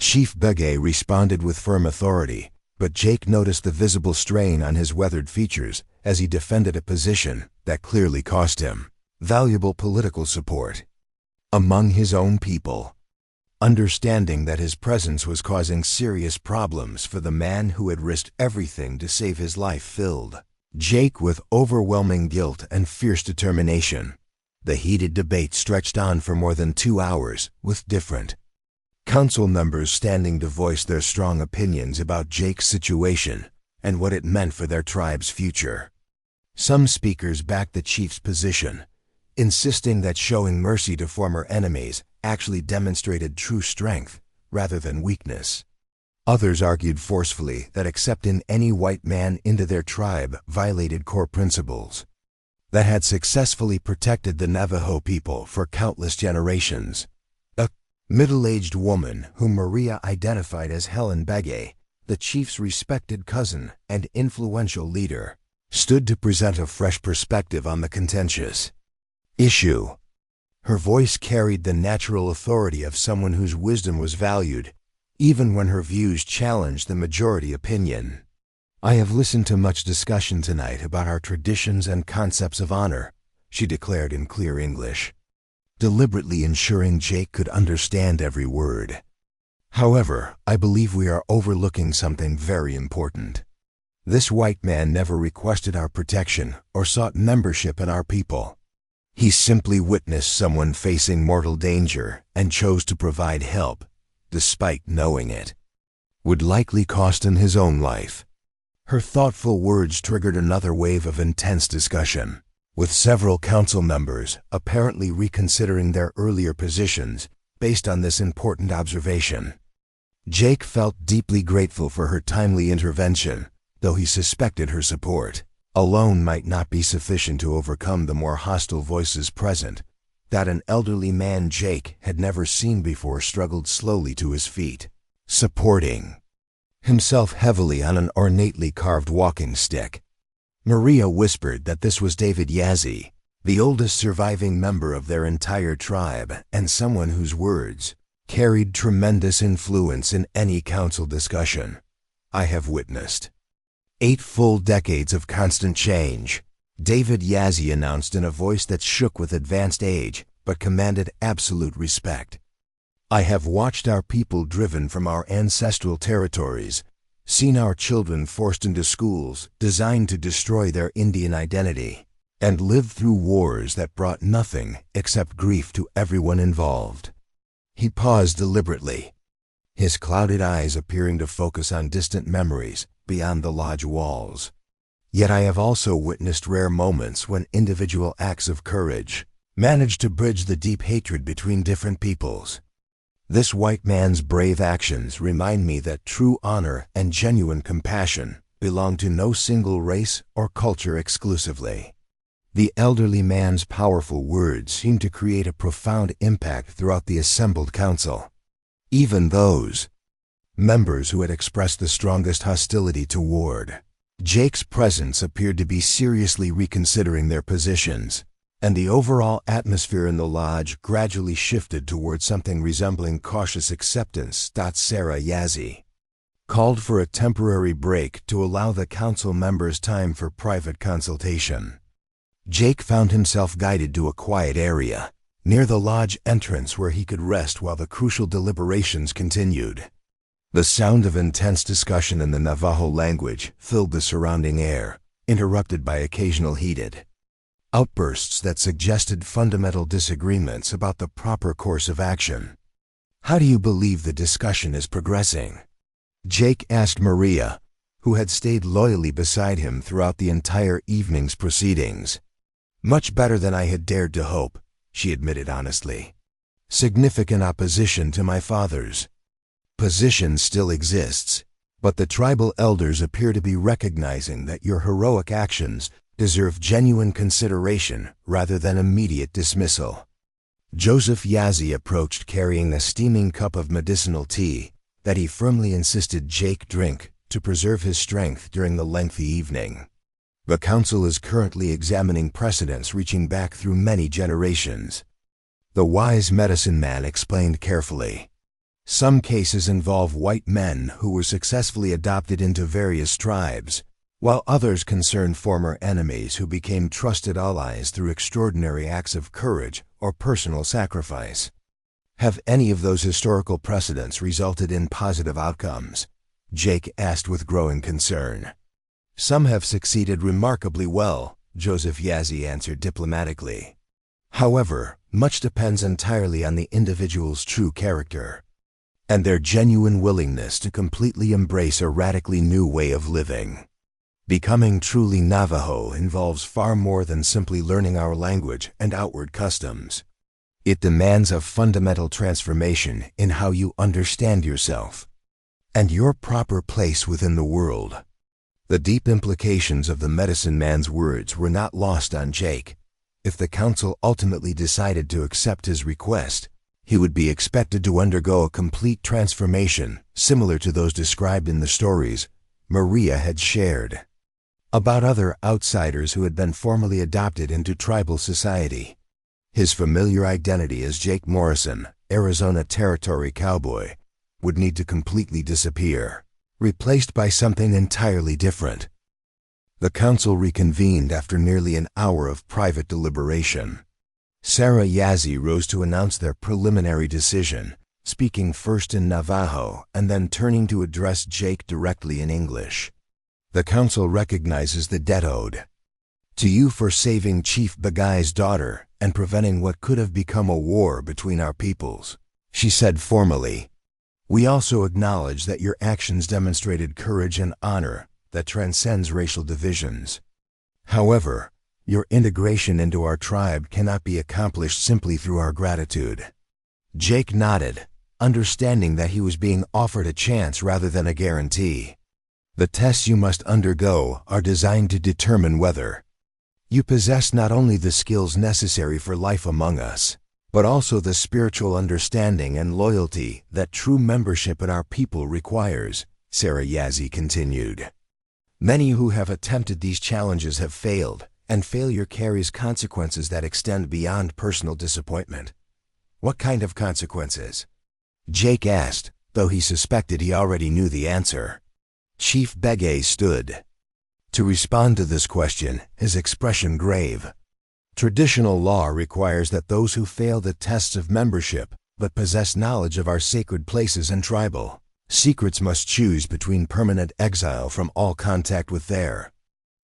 Chief Begay responded with firm authority, but Jake noticed the visible strain on his weathered features as he defended a position that clearly cost him valuable political support among his own people. Understanding that his presence was causing serious problems for the man who had risked everything to save his life filled Jake with overwhelming guilt and fierce determination. The heated debate stretched on for more than 2 hours, with different council members standing to voice their strong opinions about Jake's situation and what it meant for their tribe's future. Some speakers backed the chief's position, insisting that showing mercy to former enemies actually demonstrated true strength rather than weakness. Others argued forcefully that accepting any white man into their tribe violated core principles that had successfully protected the Navajo people for countless generations. A middle-aged woman whom Maria identified as Helen Begay, the chief's respected cousin and influential leader, stood to present a fresh perspective on the contentious issue. Her voice carried the natural authority of someone whose wisdom was valued, even when her views challenged the majority opinion. "I have listened to much discussion tonight about our traditions and concepts of honor," she declared in clear English, deliberately ensuring Jake could understand every word. "However, I believe we are overlooking something very important. This white man never requested our protection or sought membership in our people. He simply witnessed someone facing mortal danger and chose to provide help, despite knowing it would likely cost him his own life." Her thoughtful words triggered another wave of intense discussion, with several council members apparently reconsidering their earlier positions based on this important observation. Jake felt deeply grateful for her timely intervention, though he suspected her support alone might not be sufficient to overcome the more hostile voices present. That an elderly man Jake had never seen before struggled slowly to his feet, supporting himself heavily on an ornately carved walking stick. Maria whispered that this was David Yazzie, the oldest surviving member of their entire tribe and someone whose words carried tremendous influence in any council discussion I have witnessed. 8 full decades of constant change, David Yazzie announced in a voice that shook with advanced age but commanded absolute respect. "I have watched our people driven from our ancestral territories, seen our children forced into schools designed to destroy their Indian identity, and lived through wars that brought nothing except grief to everyone involved." He paused deliberately, his clouded eyes appearing to focus on distant memories beyond the lodge walls. "Yet I have also witnessed rare moments when individual acts of courage managed to bridge the deep hatred between different peoples. This white man's brave actions remind me that true honor and genuine compassion belong to no single race or culture exclusively." The elderly man's powerful words seemed to create a profound impact throughout the assembled council. Even those members who had expressed the strongest hostility toward Jake's presence appeared to be seriously reconsidering their positions, and the overall atmosphere in the lodge gradually shifted toward something resembling cautious acceptance. Sarah Yazzie called for a temporary break to allow the council members time for private consultation. Jake found himself guided to a quiet area near the lodge entrance where he could rest while the crucial deliberations continued. The sound of intense discussion in the Navajo language filled the surrounding air, interrupted by occasional heated outbursts that suggested fundamental disagreements about the proper course of action. "How do you believe the discussion is progressing?" Jake asked Maria, who had stayed loyally beside him throughout the entire evening's proceedings. "Much better than I had dared to hope," she admitted honestly. "Significant opposition to my father's position still exists, but the tribal elders appear to be recognizing that your heroic actions deserve genuine consideration rather than immediate dismissal." Joseph Yazzie approached carrying a steaming cup of medicinal tea that he firmly insisted Jake drink to preserve his strength during the lengthy evening. "The council is currently examining precedents reaching back through many generations," the wise medicine man explained carefully. "Some cases involve white men who were successfully adopted into various tribes, while others concern former enemies who became trusted allies through extraordinary acts of courage or personal sacrifice. Have any of those historical precedents resulted in positive outcomes?" Jake asked with growing concern. Some have succeeded remarkably well, Joseph Yazzie answered diplomatically. However, much depends entirely on the individual's true character and their genuine willingness to completely embrace a radically new way of living. Becoming truly Navajo involves far more than simply learning our language and outward customs. It demands a fundamental transformation in how you understand yourself and your proper place within the world. The deep implications of the medicine man's words were not lost on Jake. If the council ultimately decided to accept his request, he would be expected to undergo a complete transformation similar to those described in the stories Maria had shared about other outsiders who had been formally adopted into tribal society. His familiar identity as Jake Morrison, Arizona Territory Cowboy, would need to completely disappear, replaced by something entirely different. The council reconvened after nearly an hour of private deliberation. Sarah Yazzie rose to announce their preliminary decision, speaking first in Navajo and then turning to address Jake directly in English. The council recognizes the debt owed to you for saving Chief Bagai's daughter and preventing what could have become a war between our peoples, she said formally. We also acknowledge that your actions demonstrated courage and honor that transcends racial divisions. However, your integration into our tribe cannot be accomplished simply through our gratitude. Jake nodded, understanding that he was being offered a chance rather than a guarantee. The tests you must undergo are designed to determine whether you possess not only the skills necessary for life among us, but also the spiritual understanding and loyalty that true membership in our people requires, Sarah Yazzie continued. Many who have attempted these challenges have failed, and failure carries consequences that extend beyond personal disappointment. What kind of consequences? Jake asked, though he suspected he already knew the answer. Chief Bagay stood to respond to this question, his expression grave. Traditional law requires that those who fail the tests of membership but possess knowledge of our sacred places and tribal secrets must choose between permanent exile from all contact with their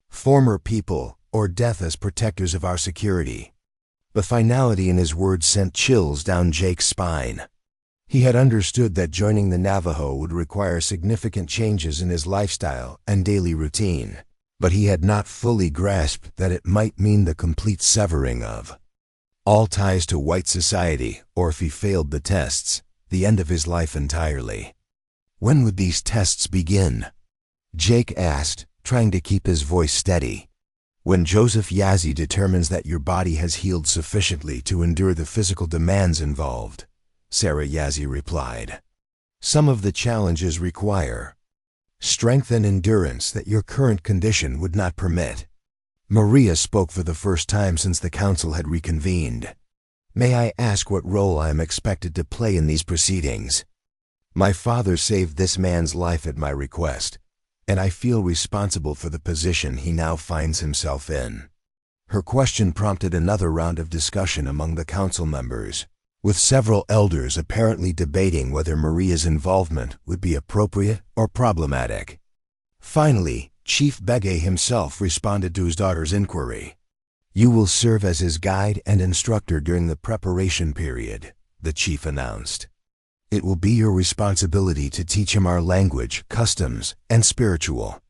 former people or death as protectors of our security. The finality in his words sent chills down Jake's spine. He had understood that joining the Navajo would require significant changes in his lifestyle and daily routine, but he had not fully grasped that it might mean the complete severing of all ties to white society, or if he failed the tests, the end of his life entirely. When would these tests begin? Jake asked, trying to keep his voice steady. When Joseph Yazzie determines that your body has healed sufficiently to endure the physical demands involved, Sarah Yazzie replied. Some of the challenges require strength and endurance that your current condition would not permit. Maria spoke for the first time since the council had reconvened. May I ask what role I am expected to play in these proceedings? My father saved this man's life at my request, and I feel responsible for the position he now finds himself in. Her question prompted another round of discussion among the council members, with several elders apparently debating whether Maria's involvement would be appropriate or problematic. Finally, Chief Bagay himself responded to his daughter's inquiry. You will serve as his guide and instructor during the preparation period, the chief announced. It will be your responsibility to teach him our language, customs, and spiritual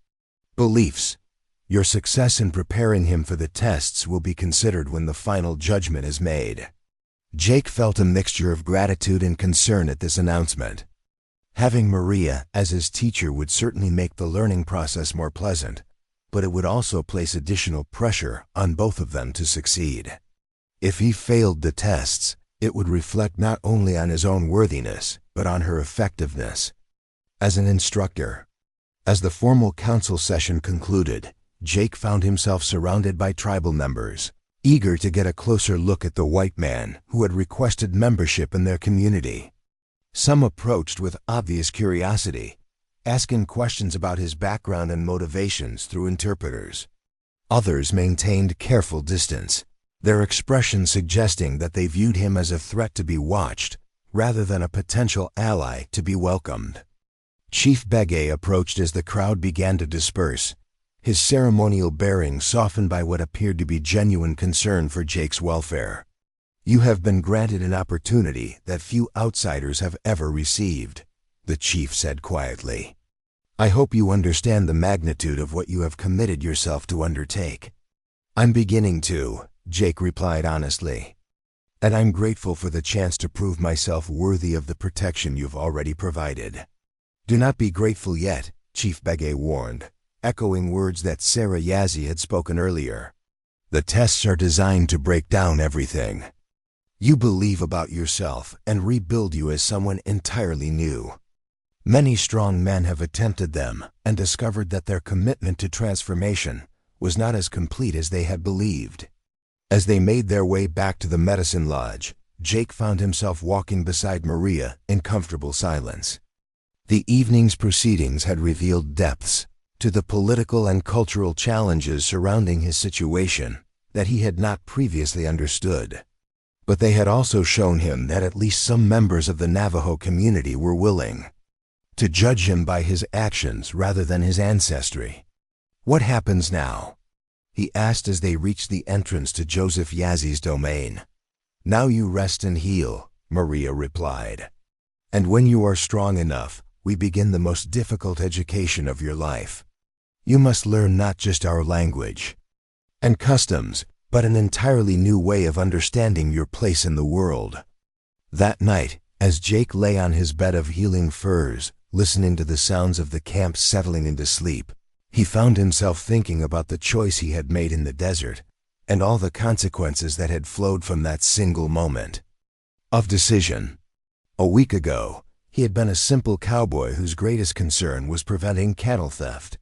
beliefs. Your success in preparing him for the tests will be considered when the final judgment is made. Jake felt a mixture of gratitude and concern at this announcement. Having Maria as his teacher would certainly make the learning process more pleasant, but it would also place additional pressure on both of them to succeed. If he failed the tests, it would reflect not only on his own worthiness, but on her effectiveness as an instructor. As the formal council session concluded, Jake found himself surrounded by tribal members, eager to get a closer look at the white man who had requested membership in their community. Some approached with obvious curiosity, asking questions about his background and motivations through interpreters. Others maintained careful distance, their expressions suggesting that they viewed him as a threat to be watched, rather than a potential ally to be welcomed. Chief Bagay approached as the crowd began to disperse, his ceremonial bearing softened by what appeared to be genuine concern for Jake's welfare. "You have been granted an opportunity that few outsiders have ever received," the chief said quietly. "I hope you understand the magnitude of what you have committed yourself to undertake." "I'm beginning to," Jake replied honestly. "And I'm grateful for the chance to prove myself worthy of the protection you've already provided." "Do not be grateful yet," Chief Begay warned, echoing words that Sarah Yazzie had spoken earlier. "The tests are designed to break down everything you believe about yourself and rebuild you as someone entirely new." Many strong men have attempted them and discovered that their commitment to transformation was not as complete as they had believed. As they made their way back to the medicine lodge, Jake found himself walking beside Maria in comfortable silence. The evening's proceedings had revealed depths to the political and cultural challenges surrounding his situation that he had not previously understood. But they had also shown him that at least some members of the Navajo community were willing to judge him by his actions rather than his ancestry. "What happens now?" he asked as they reached the entrance to Joseph Yazzie's domain. "Now you rest and heal," Maria replied. "And when you are strong enough, we begin the most difficult education of your life. You must learn not just our language and customs, but an entirely new way of understanding your place in the world." That night, as Jake lay on his bed of healing furs, listening to the sounds of the camp settling into sleep, he found himself thinking about the choice he had made in the desert and all the consequences that had flowed from that single moment of decision. A week ago, he had been a simple cowboy whose greatest concern was preventing cattle theft.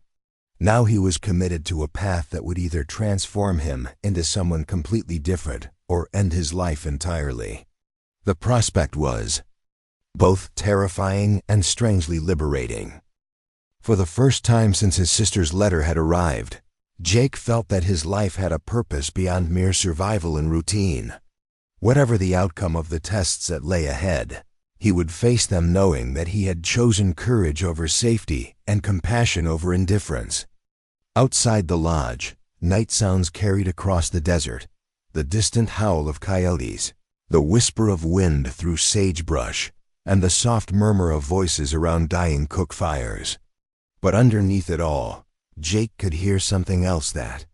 Now he was committed to a path that would either transform him into someone completely different or end his life entirely. The prospect was both terrifying and strangely liberating. For the first time since his sister's letter had arrived, Jake felt that his life had a purpose beyond mere survival and routine. Whatever the outcome of the tests that lay ahead, he would face them knowing that he had chosen courage over safety and compassion over indifference. Outside the lodge, night sounds carried across the desert, the distant howl of coyotes, the whisper of wind through sagebrush, and the soft murmur of voices around dying cook fires. But underneath it all, Jake could hear something else that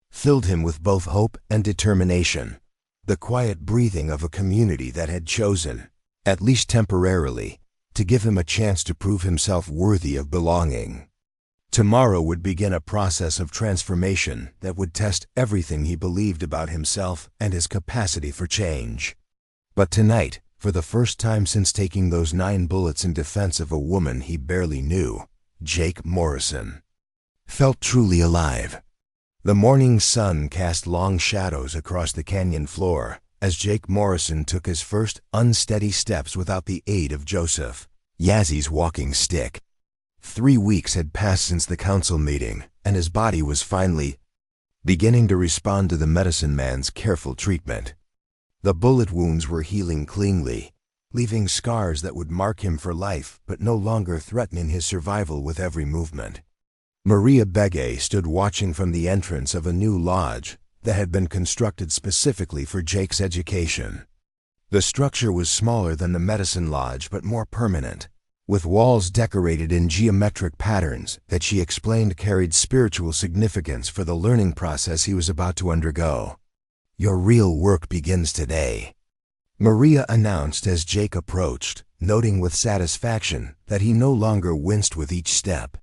filled him with both hope and determination, the quiet breathing of a community that had chosen, at least temporarily, to give him a chance to prove himself worthy of belonging. Tomorrow would begin a process of transformation that would test everything he believed about himself and his capacity for change. But tonight, for the first time since taking those 9 bullets in defense of a woman he barely knew, Jake Morrison felt truly alive. The morning sun cast long shadows across the canyon floor as Jake Morrison took his first unsteady steps without the aid of Joseph Yazzie's walking stick. 3 weeks had passed since the council meeting, and his body was finally beginning to respond to the medicine man's careful treatment. The bullet wounds were healing cleanly, leaving scars that would mark him for life but no longer threatening his survival with every movement. Maria Begay stood watching from the entrance of a new lodge that had been constructed specifically for Jake's education. The structure was smaller than the medicine lodge but more permanent, with walls decorated in geometric patterns that she explained carried spiritual significance for the learning process he was about to undergo. "Your real work begins today," Maria announced as Jake approached, noting with satisfaction that he no longer winced with each step.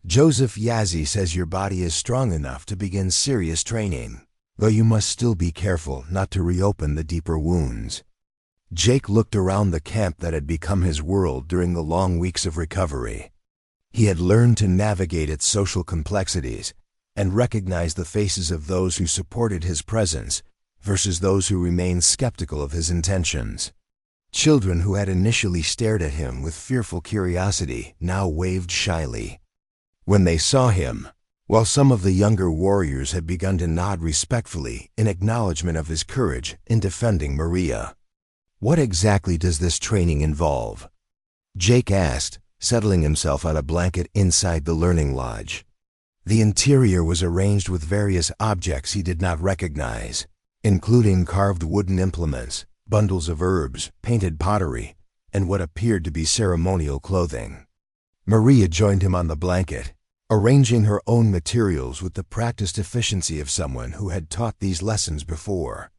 "Joseph Yazzie says your body is strong enough to begin serious training, though you must still be careful not to reopen the deeper wounds." Jake looked around the camp that had become his world during the long weeks of recovery. He had learned to navigate its social complexities and recognize the faces of those who supported his presence versus those who remained skeptical of his intentions. Children who had initially stared at him with fearful curiosity now waved shyly when they saw him, while some of the younger warriors had begun to nod respectfully in acknowledgement of his courage in defending Maria. "What exactly does this training involve?" Jake asked, settling himself on a blanket inside the learning lodge. The interior was arranged with various objects he did not recognize, including carved wooden implements, bundles of herbs, painted pottery, and what appeared to be ceremonial clothing. Maria joined him on the blanket, arranging her own materials with the practiced efficiency of someone who had taught these lessons before.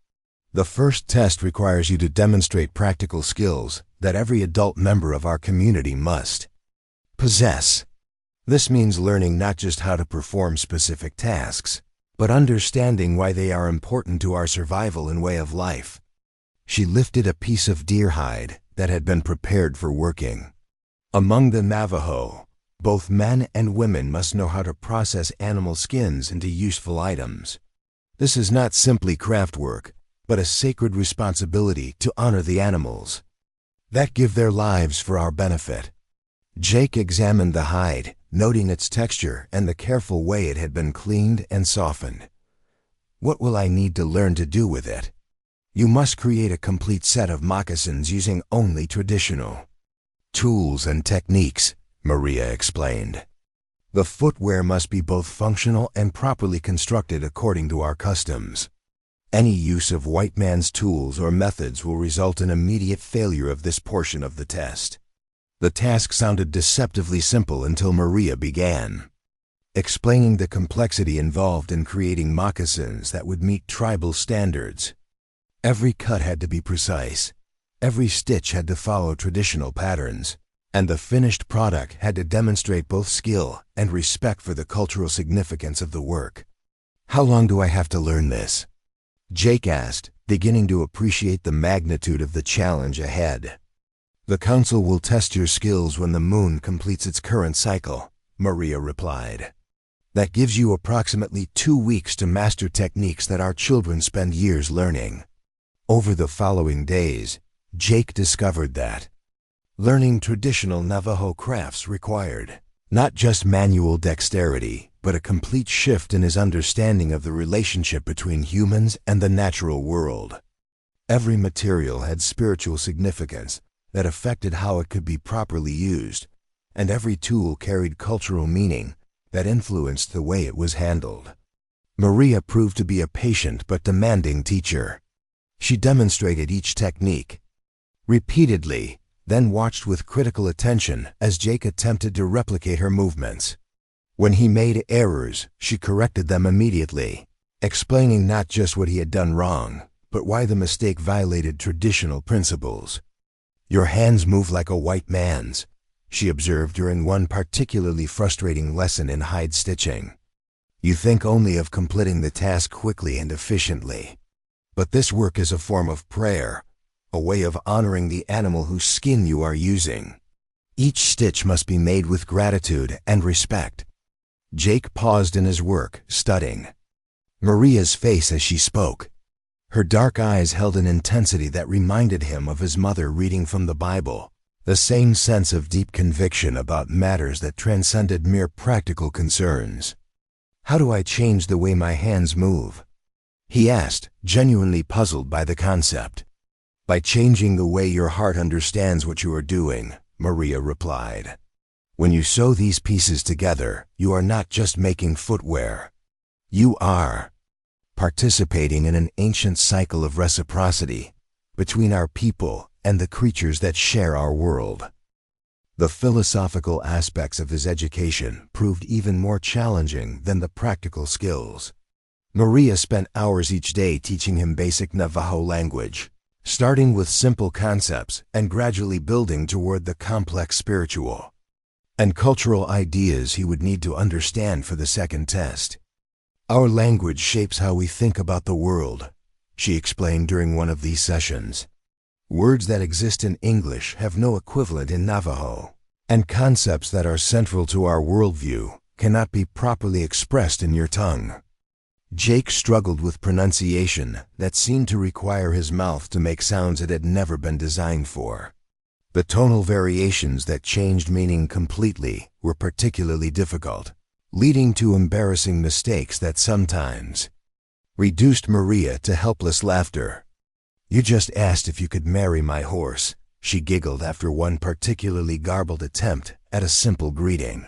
The first test requires you to demonstrate practical skills that every adult member of our community must possess. This means learning not just how to perform specific tasks, but understanding why they are important to our survival and way of life. She lifted a piece of deer hide that had been prepared for working. Among the Navajo, both men and women must know how to process animal skins into useful items. This is not simply craft work, but a sacred responsibility to honor the animals that give their lives for our benefit. Jake examined the hide, noting its texture and the careful way it had been cleaned and softened. What will I need to learn to do with it? You must create a complete set of moccasins using only traditional tools and techniques, Maria explained. The footwear must be both functional and properly constructed according to our customs. Any use of white man's tools or methods will result in immediate failure of this portion of the test. The task sounded deceptively simple until Maria began explaining the complexity involved in creating moccasins that would meet tribal standards. Every cut had to be precise, every stitch had to follow traditional patterns, and the finished product had to demonstrate both skill and respect for the cultural significance of the work. How long do I have to learn this? Jake asked, beginning to appreciate the magnitude of the challenge ahead. The council will test your skills when the moon completes its current cycle, Maria replied. That gives you approximately 2 weeks to master techniques that our children spend years learning. Over the following days, Jake discovered that learning traditional Navajo crafts required not just manual dexterity, but a complete shift in his understanding of the relationship between humans and the natural world. Every material had spiritual significance that affected how it could be properly used, and every tool carried cultural meaning that influenced the way it was handled. Maria proved to be a patient but demanding teacher. She demonstrated each technique repeatedly, then watched with critical attention as Jake attempted to replicate her movements. When he made errors, she corrected them immediately, explaining not just what he had done wrong, but why the mistake violated traditional principles. Your hands move like a white man's, she observed during one particularly frustrating lesson in hide stitching. You think only of completing the task quickly and efficiently. But this work is a form of prayer, a way of honoring the animal whose skin you are using. Each stitch must be made with gratitude and respect. Jake paused in his work, studying Maria's face as she spoke. Her dark eyes held an intensity that reminded him of his mother reading from the Bible, the same sense of deep conviction about matters that transcended mere practical concerns. How do I change the way my hands move? He asked, genuinely puzzled by the concept. By changing the way your heart understands what you are doing, Maria replied. When you sew these pieces together, you are not just making footwear. You are participating in an ancient cycle of reciprocity between our people and the creatures that share our world. The philosophical aspects of his education proved even more challenging than the practical skills. Maria spent hours each day teaching him basic Navajo language, starting with simple concepts and gradually building toward the complex spiritual and cultural ideas he would need to understand for the second test. Our language shapes how we think about the world, she explained during one of these sessions. Words that exist in English have no equivalent in Navajo, and concepts that are central to our worldview cannot be properly expressed in your tongue. Jake struggled with pronunciation that seemed to require his mouth to make sounds it had never been designed for. The tonal variations that changed meaning completely were particularly difficult, leading to embarrassing mistakes that sometimes reduced Maria to helpless laughter. You just asked if you could marry my horse, she giggled after one particularly garbled attempt at a simple greeting.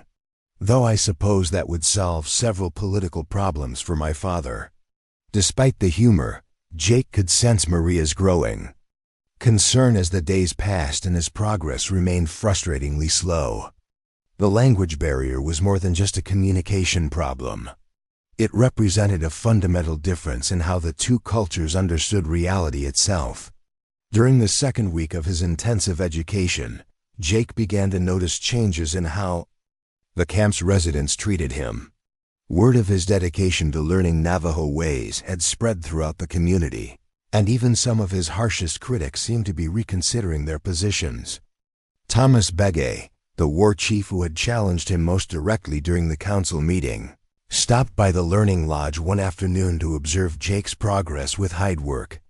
though I suppose that would solve several political problems for my father. Despite the humor, Jake could sense Maria's growing concern as the days passed and his progress remained frustratingly slow. The language barrier was more than just a communication problem. It represented a fundamental difference in how the two cultures understood reality itself. During the second week of his intensive education, Jake began to notice changes in how the camp's residents treated him. Word of his dedication to learning Navajo ways had spread throughout the community, and even some of his harshest critics seemed to be reconsidering their positions. Thomas Begay, the war chief who had challenged him most directly during the council meeting, stopped by the learning lodge one afternoon to observe Jake's progress with hide work.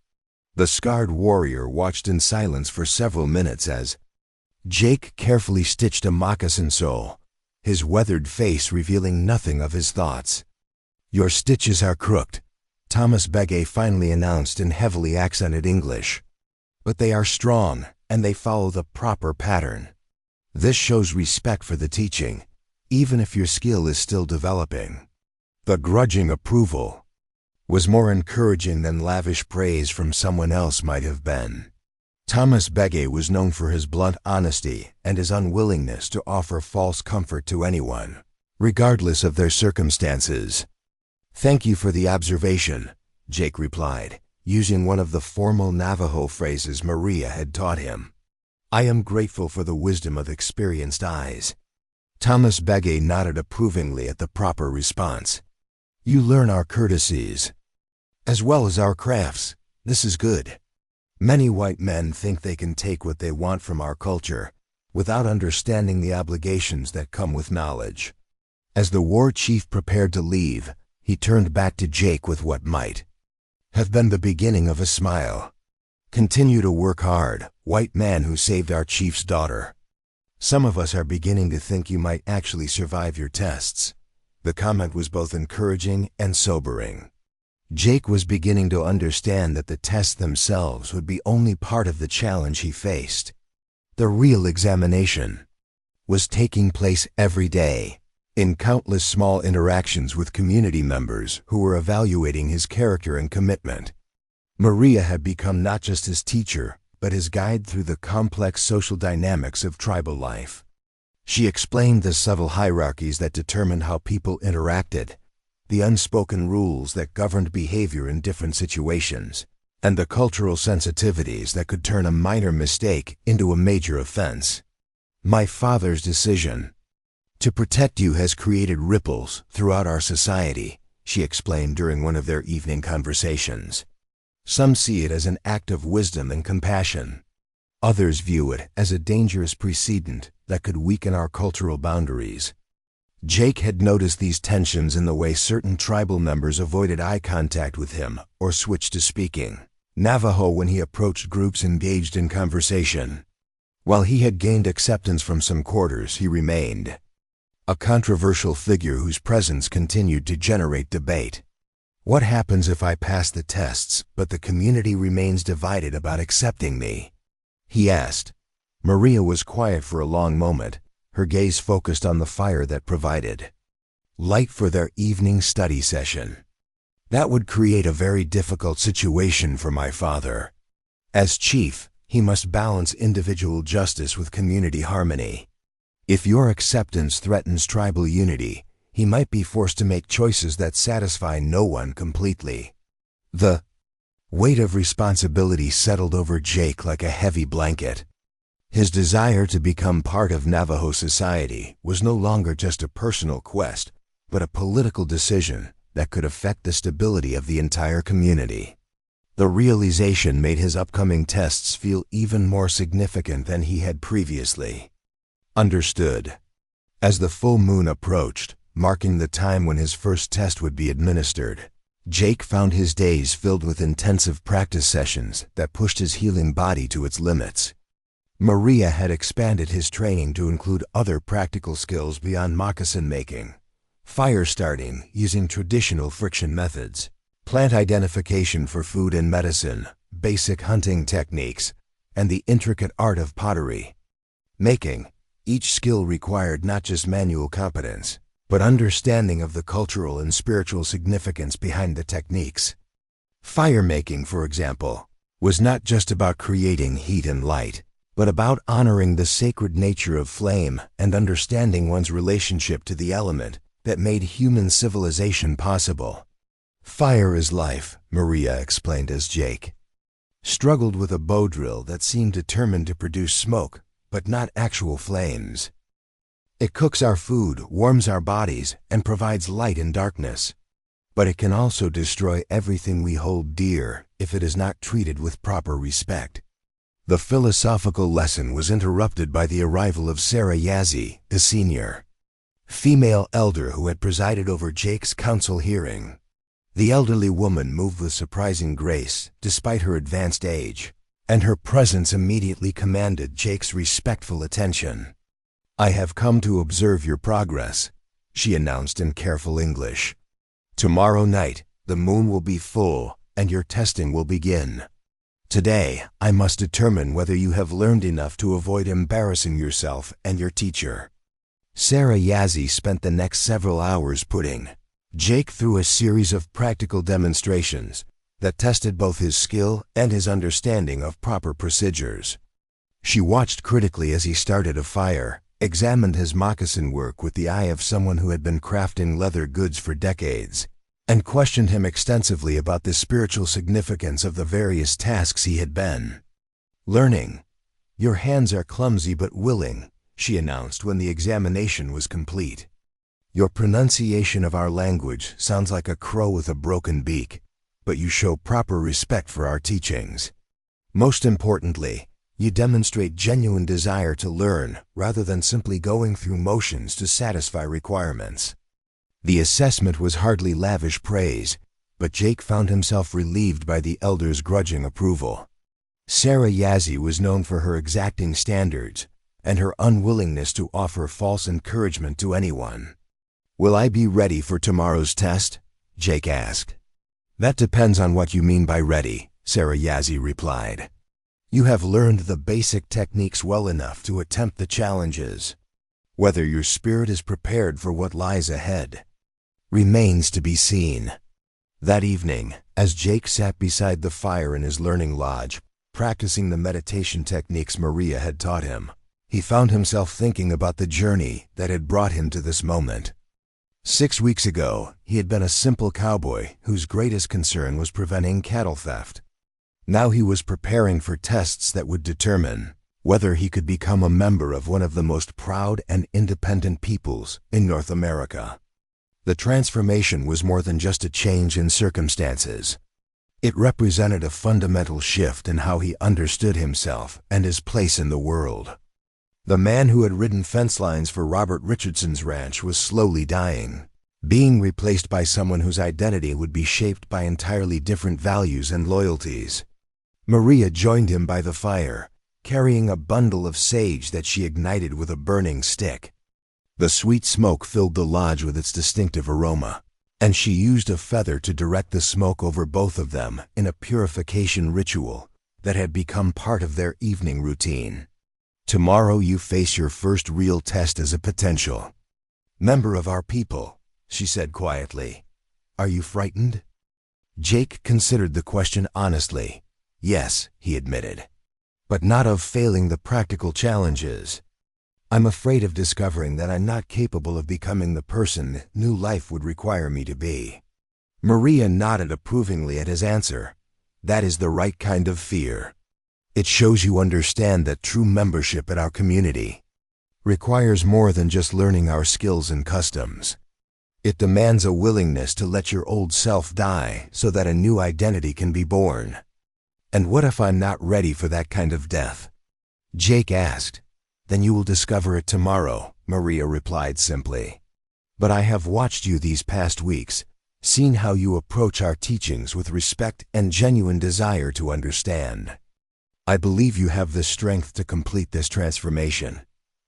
The scarred warrior watched in silence for several minutes as Jake carefully stitched a moccasin sole, his weathered face revealing nothing of his thoughts. "Your stitches are crooked," Thomas Begay finally announced in heavily accented English. "But they are strong, and they follow the proper pattern. This shows respect for the teaching, even if your skill is still developing." The grudging approval was more encouraging than lavish praise from someone else might have been. Thomas Begay was known for his blunt honesty and his unwillingness to offer false comfort to anyone, regardless of their circumstances. "Thank you for the observation," Jake replied, using one of the formal Navajo phrases Maria had taught him. "I am grateful for the wisdom of experienced eyes." Thomas Begay nodded approvingly at the proper response. "You learn our courtesies, as well as our crafts. This is good. Many white men think they can take what they want from our culture, without understanding the obligations that come with knowledge." As the war chief prepared to leave, he turned back to Jake with what might have been the beginning of a smile. "Continue to work hard, white man who saved our chief's daughter. Some of us are beginning to think you might actually survive your tests." The comment was both encouraging and sobering. Jake was beginning to understand that the tests themselves would be only part of the challenge he faced. The real examination was taking place every day, in countless small interactions with community members who were evaluating his character and commitment. Maria had become not just his teacher, but his guide through the complex social dynamics of tribal life. She explained the subtle hierarchies that determined how people interacted, the unspoken rules that governed behavior in different situations, and the cultural sensitivities that could turn a minor mistake into a major offense. "My father's decision to protect you has created ripples throughout our society," she explained during one of their evening conversations. "Some see it as an act of wisdom and compassion. Others view it as a dangerous precedent that could weaken our cultural boundaries." Jake had noticed these tensions in the way certain tribal members avoided eye contact with him or switched to speaking Navajo when he approached groups engaged in conversation. While he had gained acceptance from some quarters, he remained a controversial figure whose presence continued to generate debate. "What happens if I pass the tests, but the community remains divided about accepting me?" he asked. Maria was quiet for a long moment, her gaze focused on the fire that provided light for their evening study session. "That would create a very difficult situation for my father. As chief, he must balance individual justice with community harmony. If your acceptance threatens tribal unity, he might be forced to make choices that satisfy no one completely." The weight of responsibility settled over Jake like a heavy blanket. His desire to become part of Navajo society was no longer just a personal quest, but a political decision that could affect the stability of the entire community. The realization made his upcoming tests feel even more significant than he had previously understood. As the full moon approached, marking the time when his first test would be administered, Jake found his days filled with intensive practice sessions that pushed his healing body to its limits. Maria had expanded his training to include other practical skills beyond moccasin making: fire starting using traditional friction methods, plant identification for food and medicine, basic hunting techniques, and the intricate art of pottery making. Each skill required not just manual competence, but understanding of the cultural and spiritual significance behind the techniques. Fire making, for example, was not just about creating heat and light, but about honoring the sacred nature of flame and understanding one's relationship to the element that made human civilization possible. Fire is life, Maria explained as Jake struggled with a bow drill that seemed determined to produce smoke, but not actual flames. It cooks our food, warms our bodies, and provides light in darkness. But it can also destroy everything we hold dear if it is not treated with proper respect. The philosophical lesson was interrupted by the arrival of Sarah Yazzie, the senior female elder who had presided over Jake's council hearing. The elderly woman moved with surprising grace, despite her advanced age, and her presence immediately commanded Jake's respectful attention. "I have come to observe your progress," she announced in careful English. "Tomorrow night, the moon will be full, and your testing will begin. Today, I must determine whether you have learned enough to avoid embarrassing yourself and your teacher." Sarah Yazzie spent the next several hours putting Jake through a series of practical demonstrations that tested both his skill and his understanding of proper procedures. She watched critically as he started a fire, examined his moccasin work with the eye of someone who had been crafting leather goods for decades, and questioned him extensively about the spiritual significance of the various tasks he had been learning. "Your hands are clumsy but willing," she announced when the examination was complete. "Your pronunciation of our language sounds like a crow with a broken beak, but you show proper respect for our teachings. Most importantly, you demonstrate genuine desire to learn rather than simply going through motions to satisfy requirements." The assessment was hardly lavish praise, but Jake found himself relieved by the elder's grudging approval. Sarah Yazzie was known for her exacting standards and her unwillingness to offer false encouragement to anyone. "Will I be ready for tomorrow's test?" Jake asked. "That depends on what you mean by ready," Sarah Yazzie replied. "You have learned the basic techniques well enough to attempt the challenges. Whether your spirit is prepared for what lies ahead remains to be seen." That evening, as Jake sat beside the fire in his learning lodge, practicing the meditation techniques Maria had taught him, he found himself thinking about the journey that had brought him to this moment. 6 weeks ago, he had been a simple cowboy whose greatest concern was preventing cattle theft. Now he was preparing for tests that would determine whether he could become a member of one of the most proud and independent peoples in North America. The transformation was more than just a change in circumstances. It represented a fundamental shift in how he understood himself and his place in the world. The man who had ridden fence lines for Robert Richardson's ranch was slowly dying, being replaced by someone whose identity would be shaped by entirely different values and loyalties. Maria joined him by the fire, carrying a bundle of sage that she ignited with a burning stick. The sweet smoke filled the lodge with its distinctive aroma, and she used a feather to direct the smoke over both of them in a purification ritual that had become part of their evening routine. "Tomorrow you face your first real test as a potential member of our people," she said quietly. "Are you frightened?" Jake considered the question honestly. "Yes," he admitted, "but not of failing the practical challenges. I'm afraid of discovering that I'm not capable of becoming the person new life would require me to be." Maria nodded approvingly at his answer. "That is the right kind of fear. It shows you understand that true membership in our community requires more than just learning our skills and customs. It demands a willingness to let your old self die so that a new identity can be born." "And what if I'm not ready for that kind of death?" Jake asked. "Then you will discover it tomorrow," Maria replied simply. "But I have watched you these past weeks, seen how you approach our teachings with respect and genuine desire to understand. I believe you have the strength to complete this transformation,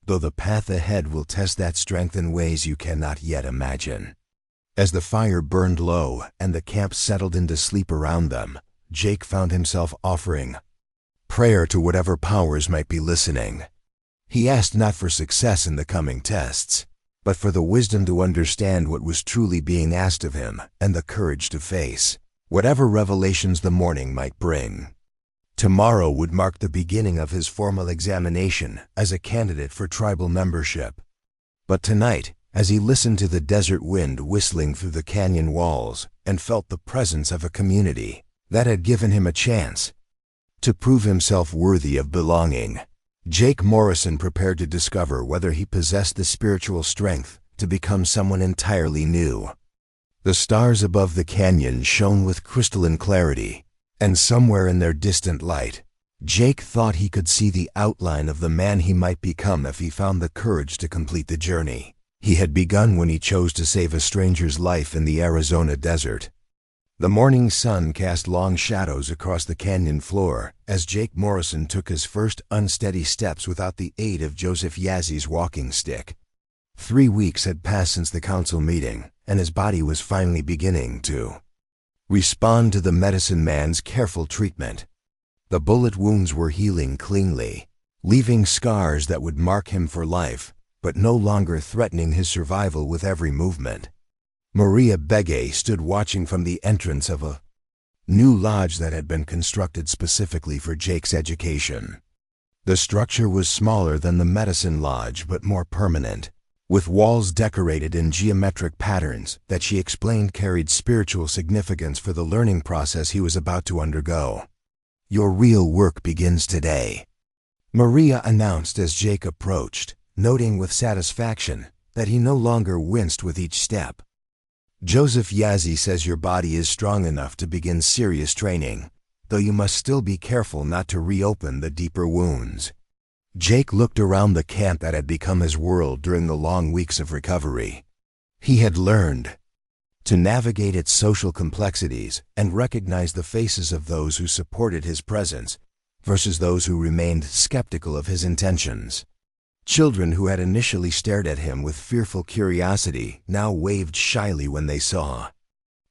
though the path ahead will test that strength in ways you cannot yet imagine." As the fire burned low and the camp settled into sleep around them, Jake found himself offering prayer to whatever powers might be listening. He asked not for success in the coming tests, but for the wisdom to understand what was truly being asked of him and the courage to face whatever revelations the morning might bring. Tomorrow would mark the beginning of his formal examination as a candidate for tribal membership. But tonight, as he listened to the desert wind whistling through the canyon walls and felt the presence of a community that had given him a chance to prove himself worthy of belonging, Jake Morrison prepared to discover whether he possessed the spiritual strength to become someone entirely new. The stars above the canyon shone with crystalline clarity, and somewhere in their distant light, Jake thought he could see the outline of the man he might become if he found the courage to complete the journey he had begun when he chose to save a stranger's life in the Arizona desert. The morning sun cast long shadows across the canyon floor as Jake Morrison took his first unsteady steps without the aid of Joseph Yazzi's walking stick. 3 weeks had passed since the council meeting, and his body was finally beginning to respond to the medicine man's careful treatment. The bullet wounds were healing cleanly, leaving scars that would mark him for life, but no longer threatening his survival with every movement. Maria Begay stood watching from the entrance of a new lodge that had been constructed specifically for Jake's education. The structure was smaller than the medicine lodge but more permanent, with walls decorated in geometric patterns that she explained carried spiritual significance for the learning process he was about to undergo. "Your real work begins today," Maria announced as Jake approached, noting with satisfaction that he no longer winced with each step. "Joseph Yazzie says your body is strong enough to begin serious training, though you must still be careful not to reopen the deeper wounds." Jake looked around the camp that had become his world during the long weeks of recovery. He had learned to navigate its social complexities and recognize the faces of those who supported his presence versus those who remained skeptical of his intentions. Children who had initially stared at him with fearful curiosity now waved shyly when they saw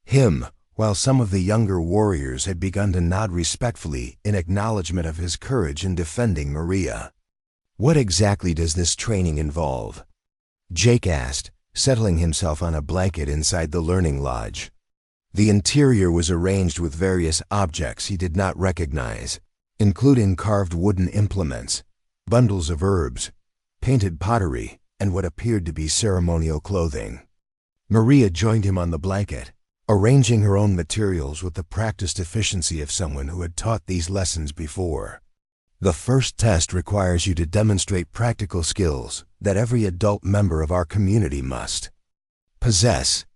him, while some of the younger warriors had begun to nod respectfully in acknowledgement of his courage in defending Maria. "What exactly does this training involve?" Jake asked, settling himself on a blanket inside the learning lodge. The interior was arranged with various objects he did not recognize, including carved wooden implements, bundles of herbs, painted pottery, and what appeared to be ceremonial clothing. Maria joined him on the blanket, arranging her own materials with the practiced efficiency of someone who had taught these lessons before. "The first test requires you to demonstrate practical skills that every adult member of our community must possess.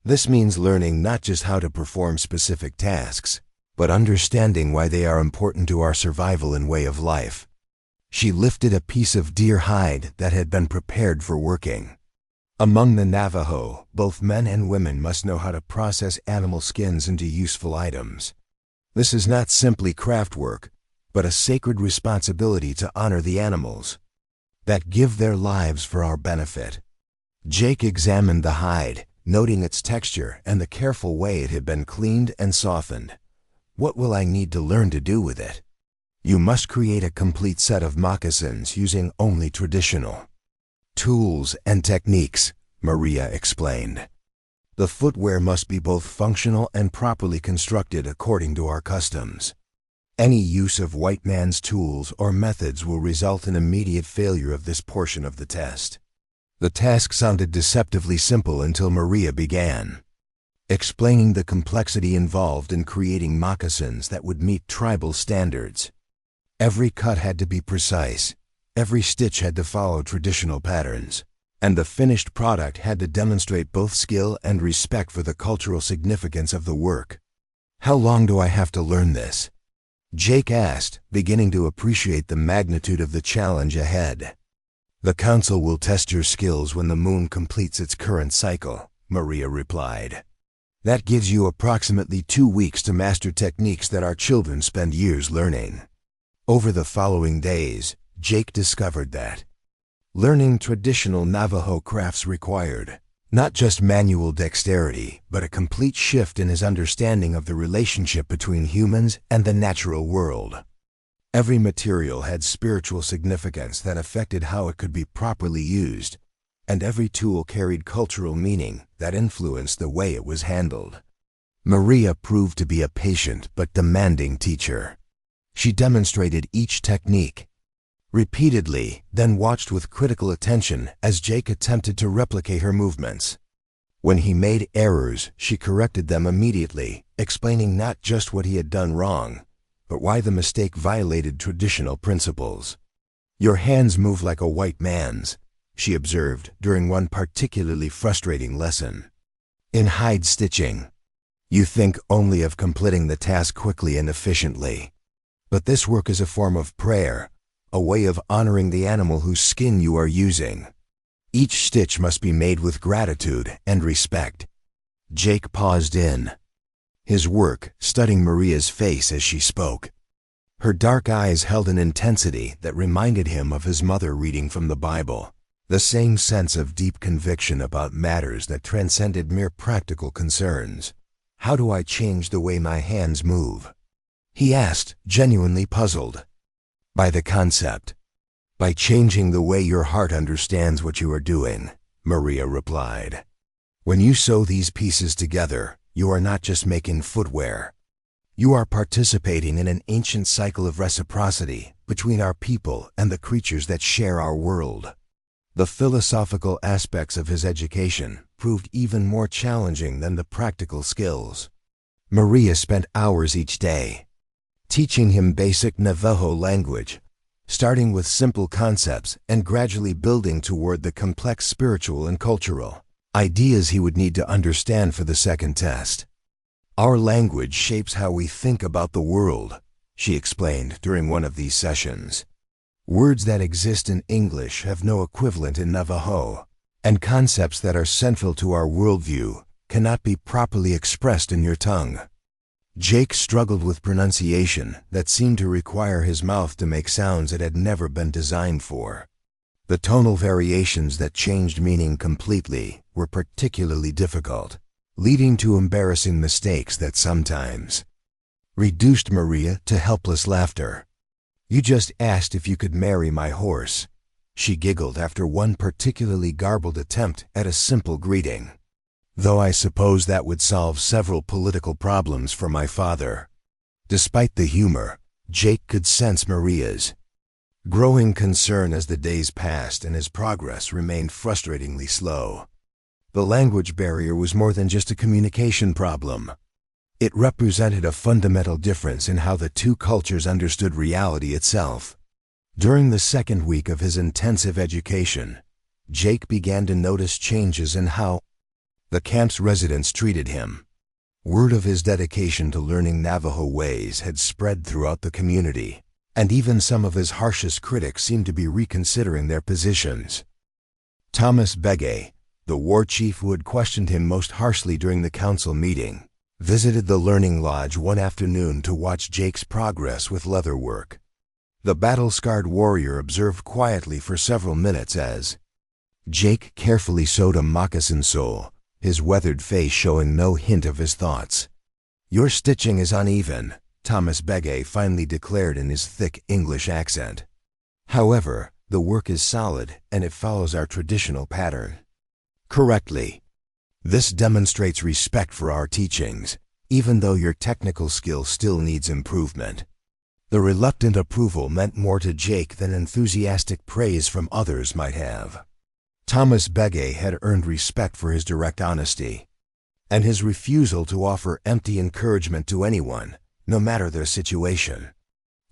This means learning not just how to perform specific tasks, but understanding why they are important to our survival and way of life." She lifted a piece of deer hide that had been prepared for working. Among the Navajo, both men and women must know how to process animal skins into useful items. This is not simply craft work, but a sacred responsibility to honor the animals that give their lives for our benefit. Jake examined the hide, noting its texture and the careful way it had been cleaned and softened. "What will I need to learn to do with it?" "You must create a complete set of moccasins using only traditional tools and techniques," Maria explained. "The footwear must be both functional and properly constructed according to our customs. Any use of white man's tools or methods will result in immediate failure of this portion of the test." The task sounded deceptively simple until Maria began explaining the complexity involved in creating moccasins that would meet tribal standards. Every cut had to be precise, every stitch had to follow traditional patterns, and the finished product had to demonstrate both skill and respect for the cultural significance of the work. "How long do I have to learn this?" Jake asked, beginning to appreciate the magnitude of the challenge ahead. "The council will test your skills when the moon completes its current cycle," Maria replied. "That gives you approximately 2 weeks to master techniques that our children spend years learning." Over the following days, Jake discovered that learning traditional Navajo crafts required not just manual dexterity, but a complete shift in his understanding of the relationship between humans and the natural world. Every material had spiritual significance that affected how it could be properly used, and every tool carried cultural meaning that influenced the way it was handled. Maria proved to be a patient but demanding teacher. She demonstrated each technique repeatedly, then watched with critical attention as Jake attempted to replicate her movements. When he made errors, she corrected them immediately, explaining not just what he had done wrong, but why the mistake violated traditional principles. "Your hands move like a white man's," she observed during one particularly frustrating lesson. "In hide stitching, you think only of completing the task quickly and efficiently. But this work is a form of prayer, a way of honoring the animal whose skin you are using. Each stitch must be made with gratitude and respect." Jake paused in his work, studying Maria's face as she spoke. Her dark eyes held an intensity that reminded him of his mother reading from the Bible, the same sense of deep conviction about matters that transcended mere practical concerns. "How do I change the way my hands move?" he asked, genuinely puzzled by the concept. "By changing the way your heart understands what you are doing," Maria replied. "When you sew these pieces together, you are not just making footwear. You are participating in an ancient cycle of reciprocity between our people and the creatures that share our world." The philosophical aspects of his education proved even more challenging than the practical skills. Maria spent hours each day teaching him basic Navajo language, starting with simple concepts and gradually building toward the complex spiritual and cultural ideas he would need to understand for the second test. "Our language shapes how we think about the world," she explained during one of these sessions. "Words that exist in English have no equivalent in Navajo, and concepts that are central to our worldview cannot be properly expressed in your tongue." Jake struggled with pronunciation that seemed to require his mouth to make sounds it had never been designed for. The tonal variations that changed meaning completely were particularly difficult, leading to embarrassing mistakes that sometimes reduced Maria to helpless laughter. "You just asked if you could marry my horse," she giggled after one particularly garbled attempt at a simple greeting. "Though I suppose that would solve several political problems for my father." Despite the humor, Jake could sense Maria's growing concern as the days passed and his progress remained frustratingly slow. The language barrier was more than just a communication problem. It represented a fundamental difference in how the two cultures understood reality itself. During the second week of his intensive education, Jake began to notice changes in how the camp's residents treated him. Word of his dedication to learning Navajo ways had spread throughout the community, and even some of his harshest critics seemed to be reconsidering their positions. Thomas Begay, the war chief who had questioned him most harshly during the council meeting, visited the learning lodge one afternoon to watch Jake's progress with leatherwork. The battle-scarred warrior observed quietly for several minutes as Jake carefully sewed a moccasin sole, his weathered face showing no hint of his thoughts. "Your stitching is uneven," Thomas Begay finally declared in his thick English accent. "However, the work is solid and it follows our traditional pattern correctly. This demonstrates respect for our teachings, even though your technical skill still needs improvement." The reluctant approval meant more to Jake than enthusiastic praise from others might have. Thomas Begay had earned respect for his direct honesty, and his refusal to offer empty encouragement to anyone, no matter their situation.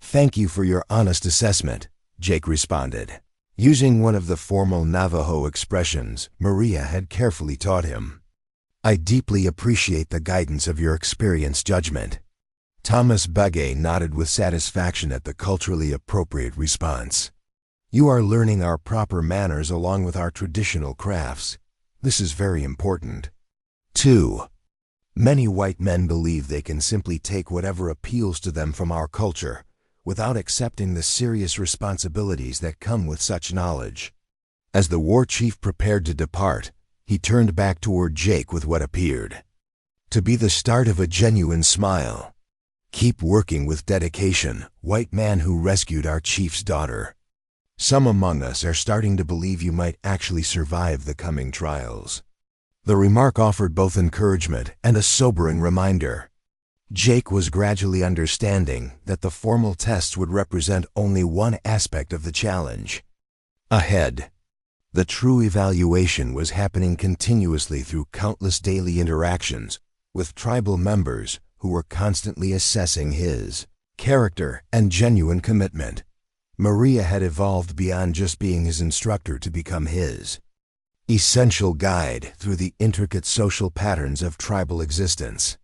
"Thank you for your honest assessment," Jake responded, using one of the formal Navajo expressions Maria had carefully taught him. "I deeply appreciate the guidance of your experienced judgment." Thomas Begay nodded with satisfaction at the culturally appropriate response. "You are learning our proper manners along with our traditional crafts. This is very important." 2. Many white men believe they can simply take whatever appeals to them from our culture, without accepting the serious responsibilities that come with such knowledge. As the war chief prepared to depart, he turned back toward Jake with what appeared to be the start of a genuine smile. "Keep working with dedication, white man who rescued our chief's daughter." Some among us are starting to believe you might actually survive the coming trials." The remark offered both encouragement and a sobering reminder. Jake was gradually understanding that the formal tests would represent only one aspect of the challenge. Ahead, the true evaluation was happening continuously through countless daily interactions with tribal members who were constantly assessing his character and genuine commitment. Maria had evolved beyond just being his instructor to become his essential guide through the intricate social patterns of tribal existence.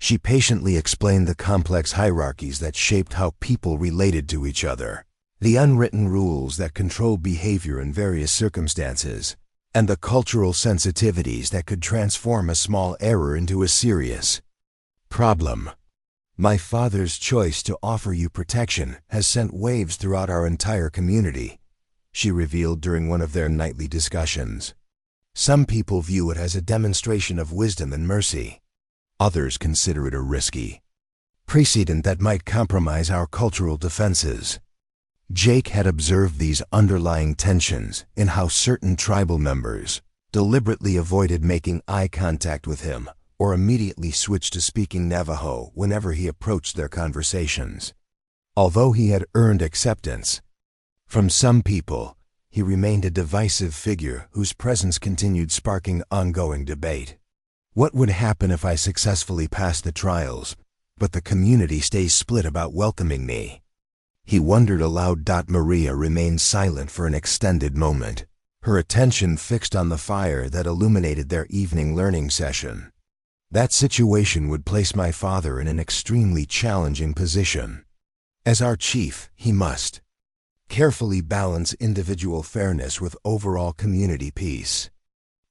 She patiently explained the complex hierarchies that shaped how people related to each other, the unwritten rules that control behavior in various circumstances, and the cultural sensitivities that could transform a small error into a serious problem. "My father's choice to offer you protection has sent waves throughout our entire community," she revealed during one of their nightly discussions. "Some people view it as a demonstration of wisdom and mercy. Others consider it a risky precedent that might compromise our cultural defenses." Jake had observed these underlying tensions in how certain tribal members deliberately avoided making eye contact with him or immediately switched to speaking Navajo whenever he approached their conversations. Although he had earned acceptance from some people, he remained a divisive figure whose presence continued sparking ongoing debate. What would happen if I successfully passed the trials, but the community stays split about welcoming me? He wondered aloud. Maria remained silent for an extended moment, her attention fixed on the fire that illuminated their evening learning session. "That situation would place my father in an extremely challenging position. As our chief, he must carefully balance individual fairness with overall community peace.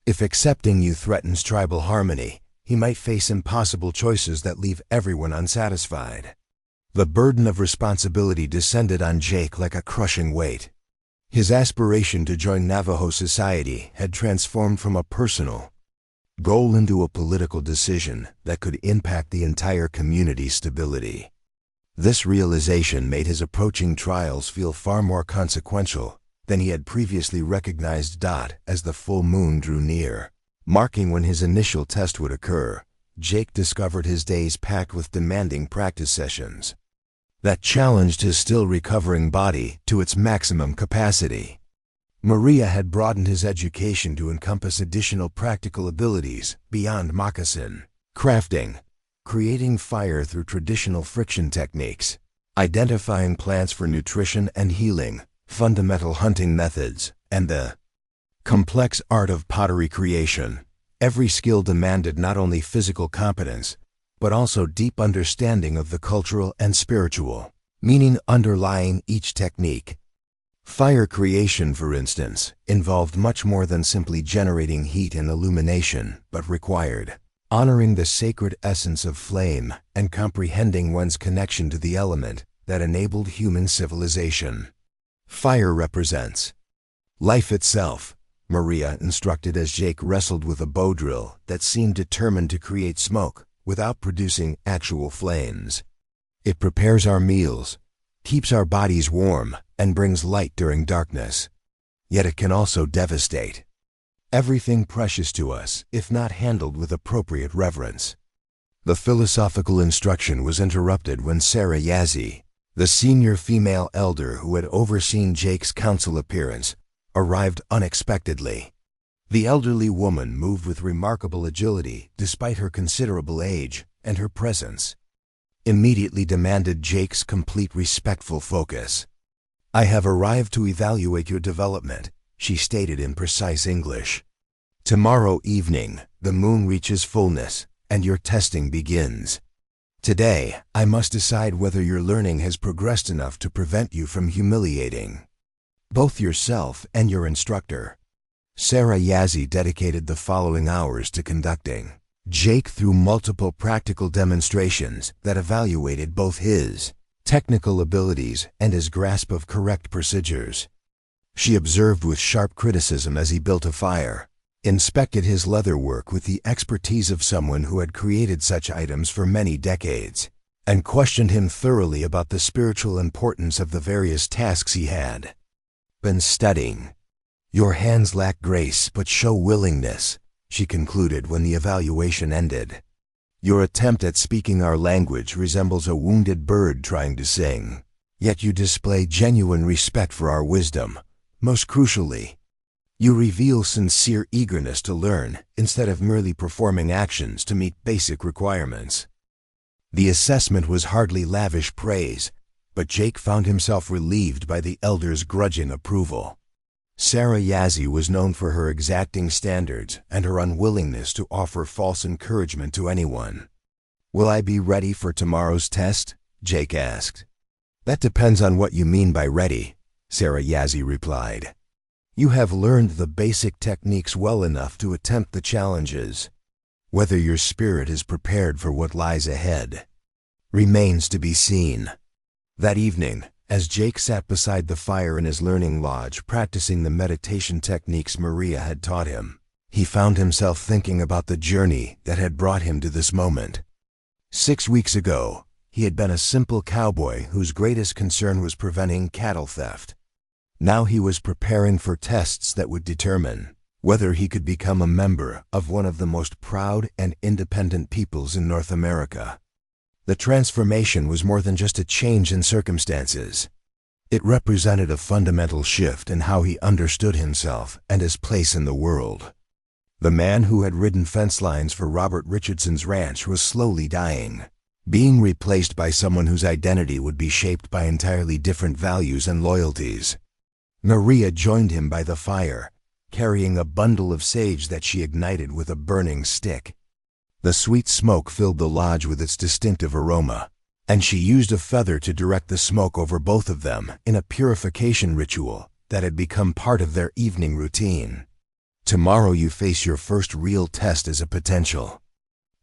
If accepting you threatens tribal harmony, he might face impossible choices that leave everyone unsatisfied." The burden of responsibility descended on Jake like a crushing weight. His aspiration to join Navajo society had transformed from a personal goal into a political decision that could impact the entire community's stability. This realization made his approaching trials feel far more consequential than he had previously recognized. As the full moon drew near, marking when his initial test would occur, Jake discovered his days packed with demanding practice sessions that challenged his still recovering body to its maximum capacity. Maria had broadened his education to encompass additional practical abilities beyond moccasin crafting, creating fire through traditional friction techniques, identifying plants for nutrition and healing, fundamental hunting methods, and the complex art of pottery creation. Every skill demanded not only physical competence, but also deep understanding of the cultural and spiritual meaning underlying each technique. Fire creation, for instance, involved much more than simply generating heat and illumination, but required honoring the sacred essence of flame and comprehending one's connection to the element that enabled human civilization. "Fire represents life itself," Maria instructed as Jake wrestled with a bow drill that seemed determined to create smoke without producing actual flames. "It prepares our meals, keeps our bodies warm, and brings light during darkness. Yet it can also devastate everything precious to us if not handled with appropriate reverence." The philosophical instruction was interrupted when Sarah Yazzie, the senior female elder who had overseen Jake's council appearance, arrived unexpectedly. The elderly woman moved with remarkable agility despite her considerable age, and her presence immediately demanded Jake's complete respectful focus. "I have arrived to evaluate your development," she stated in precise English. "Tomorrow evening, the moon reaches fullness, and your testing begins. Today, I must decide whether your learning has progressed enough to prevent you from humiliating both yourself and your instructor." Sarah Yazzie dedicated the following hours to conducting Jake through multiple practical demonstrations that evaluated both his technical abilities and his grasp of correct procedures. She observed with sharp criticism as he built a fire, inspected his leatherwork with the expertise of someone who had created such items for many decades, and questioned him thoroughly about the spiritual importance of the various tasks he had been studying. Your hands lack grace but show willingness, she concluded when the evaluation ended. Your attempt at speaking our language resembles a wounded bird trying to sing, yet you display genuine respect for our wisdom. Most crucially, you reveal sincere eagerness to learn instead of merely performing actions to meet basic requirements. The assessment was hardly lavish praise, but Jake found himself relieved by the elder's grudging approval. Sarah Yazzie was known for her exacting standards and her unwillingness to offer false encouragement to anyone. "Will I be ready for tomorrow's test?" Jake asked. "That depends on what you mean by ready," Sarah Yazzie replied. "You have learned the basic techniques well enough to attempt the challenges. Whether your spirit is prepared for what lies ahead remains to be seen." That evening, as Jake sat beside the fire in his learning lodge practicing the meditation techniques Maria had taught him, he found himself thinking about the journey that had brought him to this moment. 6 weeks ago, he had been a simple cowboy whose greatest concern was preventing cattle theft. Now he was preparing for tests that would determine whether he could become a member of one of the most proud and independent peoples in North America. The transformation was more than just a change in circumstances. It represented a fundamental shift in how he understood himself and his place in the world. The man who had ridden fence lines for Robert Richardson's ranch was slowly dying, being replaced by someone whose identity would be shaped by entirely different values and loyalties. Maria joined him by the fire, carrying a bundle of sage that she ignited with a burning stick. The sweet smoke filled the lodge with its distinctive aroma, and she used a feather to direct the smoke over both of them in a purification ritual that had become part of their evening routine. "Tomorrow you face your first real test as a potential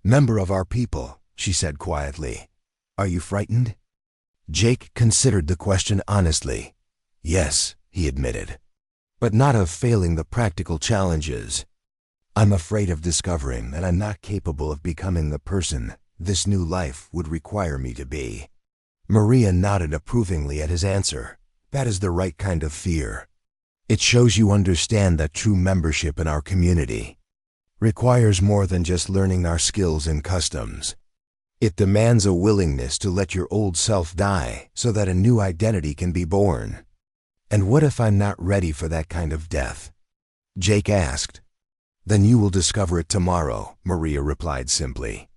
member of our people," she said quietly. "Are you frightened?" Jake considered the question honestly. "Yes," he admitted, "but not of failing the practical challenges. I'm afraid of discovering that I'm not capable of becoming the person this new life would require me to be." Maria nodded approvingly at his answer. "That is the right kind of fear. It shows you understand that true membership in our community requires more than just learning our skills and customs. It demands a willingness to let your old self die so that a new identity can be born." "And what if I'm not ready for that kind of death?" Jake asked. "Then you will discover it tomorrow," Maria replied simply.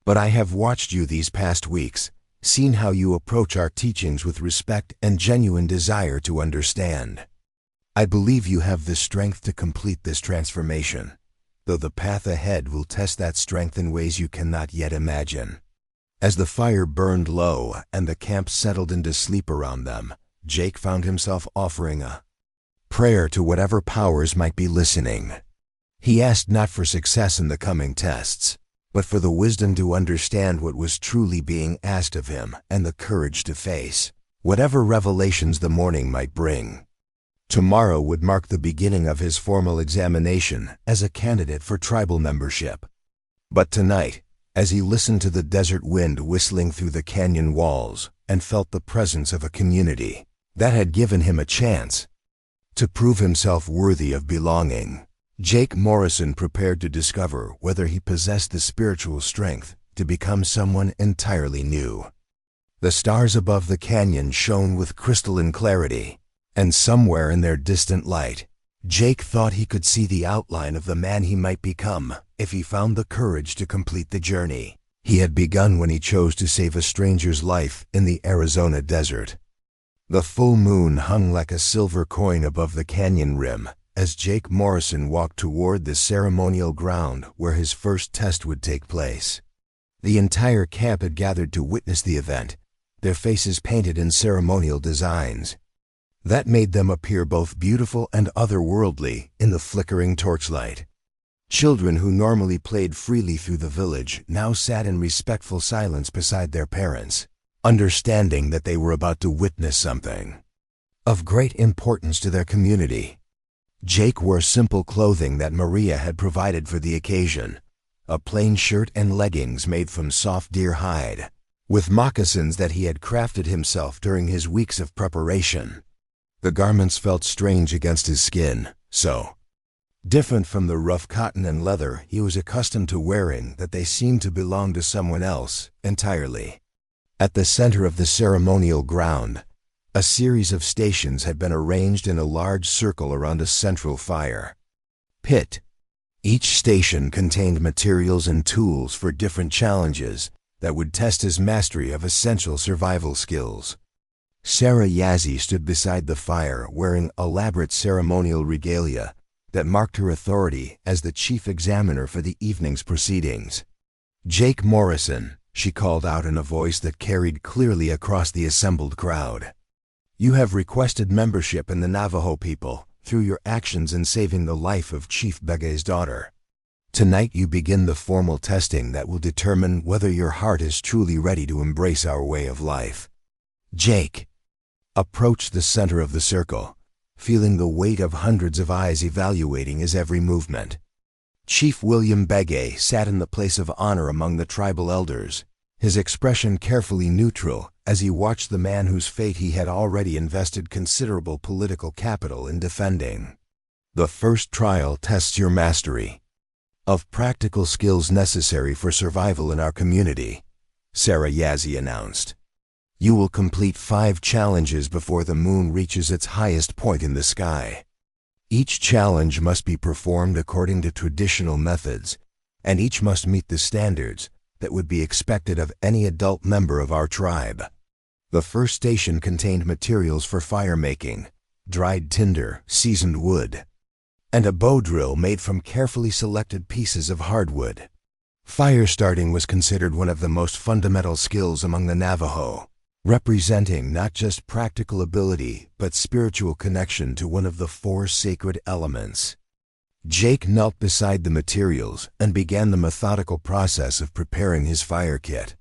"But I have watched you these past weeks, seen how you approach our teachings with respect and genuine desire to understand. I believe you have the strength to complete this transformation, though the path ahead will test that strength in ways you cannot yet imagine." As the fire burned low and the camp settled into sleep around them, Jake found himself offering a prayer to whatever powers might be listening. He asked not for success in the coming tests, but for the wisdom to understand what was truly being asked of him and the courage to face whatever revelations the morning might bring. Tomorrow would mark the beginning of his formal examination as a candidate for tribal membership. But tonight, as he listened to the desert wind whistling through the canyon walls and felt the presence of a community that had given him a chance to prove himself worthy of belonging, Jake Morrison prepared to discover whether he possessed the spiritual strength to become someone entirely new. The stars above the canyon shone with crystalline clarity, and somewhere in their distant light, Jake thought he could see the outline of the man he might become if he found the courage to complete the journey he had begun when he chose to save a stranger's life in the Arizona desert. The full moon hung like a silver coin above the canyon rim as Jake Morrison walked toward the ceremonial ground where his first test would take place. The entire camp had gathered to witness the event, their faces painted in ceremonial designs that made them appear both beautiful and otherworldly in the flickering torchlight. Children who normally played freely through the village now sat in respectful silence beside their parents, understanding that they were about to witness something of great importance to their community. Jake wore simple clothing that Maria had provided for the occasion, a plain shirt and leggings made from soft deer hide, with moccasins that he had crafted himself during his weeks of preparation. The garments felt strange against his skin, so different from the rough cotton and leather he was accustomed to wearing that they seemed to belong to someone else entirely. At the center of the ceremonial ground, a series of stations had been arranged in a large circle around a central fire pit. Each station contained materials and tools for different challenges that would test his mastery of essential survival skills. Sarah Yazzie stood beside the fire wearing elaborate ceremonial regalia that marked her authority as the chief examiner for the evening's proceedings. "Jake Morrison," she called out in a voice that carried clearly across the assembled crowd. "You have requested membership in the Navajo people through your actions in saving the life of Chief Bege's daughter. Tonight you begin the formal testing that will determine whether your heart is truly ready to embrace our way of life." Jake approached the center of the circle, feeling the weight of hundreds of eyes evaluating his every movement. Chief William Bege sat in the place of honor among the tribal elders, his expression carefully neutral as he watched the man whose fate he had already invested considerable political capital in defending. "The first trial tests your mastery of practical skills necessary for survival in our community," Sarah Yazzie announced. "You will complete 5 challenges before the moon reaches its highest point in the sky. Each challenge must be performed according to traditional methods, and each must meet the standards that would be expected of any adult member of our tribe." The first station contained materials for fire making, dried tinder, seasoned wood, and a bow drill made from carefully selected pieces of hardwood. Fire starting was considered one of the most fundamental skills among the Navajo, representing not just practical ability but spiritual connection to one of the 4 sacred elements. Jake knelt beside the materials and began the methodical process of preparing his fire kit.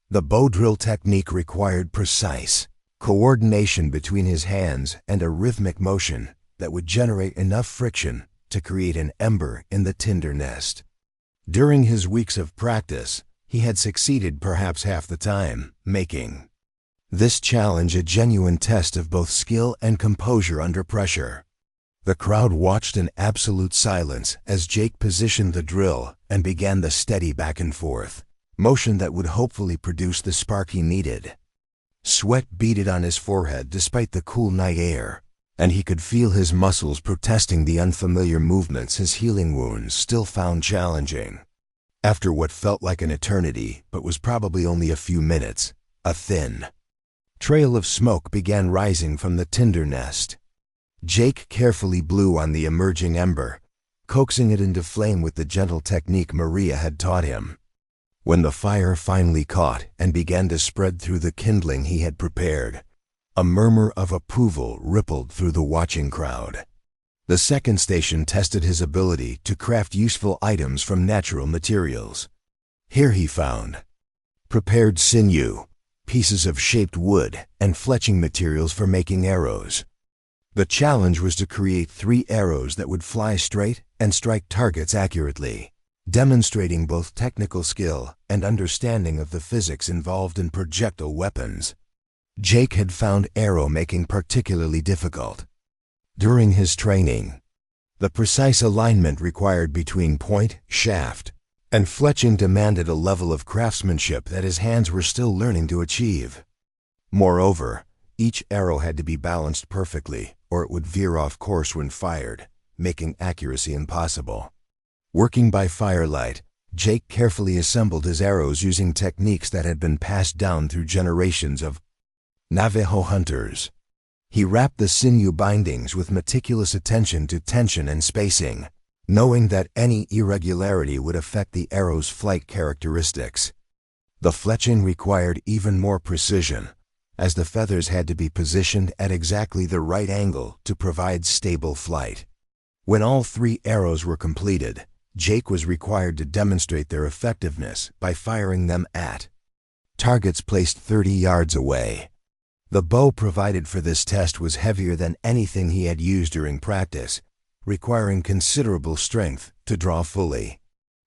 The bow drill technique required precise coordination between his hands and a rhythmic motion that would generate enough friction to create an ember in the tinder nest. During his weeks of practice, he had succeeded perhaps half the time, making this challenge a genuine test of both skill and composure under pressure. The crowd watched in absolute silence as Jake positioned the drill and began the steady back and forth motion that would hopefully produce the spark he needed. Sweat beaded on his forehead despite the cool night air, and he could feel his muscles protesting the unfamiliar movements his healing wounds still found challenging. After what felt like an eternity but was probably only a few minutes, a thin trail of smoke began rising from the tinder nest. Jake carefully blew on the emerging ember, coaxing it into flame with the gentle technique Maria had taught him. When the fire finally caught and began to spread through the kindling he had prepared, a murmur of approval rippled through the watching crowd. The second station tested his ability to craft useful items from natural materials. Here he found prepared sinew, pieces of shaped wood, and fletching materials for making arrows. The challenge was to create 3 arrows that would fly straight and strike targets accurately, demonstrating both technical skill and understanding of the physics involved in projectile weapons. Jake had found arrow making particularly difficult. During his training, the precise alignment required between point, shaft, and fletching demanded a level of craftsmanship that his hands were still learning to achieve. Moreover, each arrow had to be balanced perfectly, or it would veer off course when fired, making accuracy impossible. Working by firelight, Jake carefully assembled his arrows using techniques that had been passed down through generations of Navajo hunters. He wrapped the sinew bindings with meticulous attention to tension and spacing, knowing that any irregularity would affect the arrow's flight characteristics. The fletching required even more precision, as the feathers had to be positioned at exactly the right angle to provide stable flight. When all 3 arrows were completed, Jake was required to demonstrate their effectiveness by firing them at targets placed 30 yards away. The bow provided for this test was heavier than anything he had used during practice, requiring considerable strength to draw fully.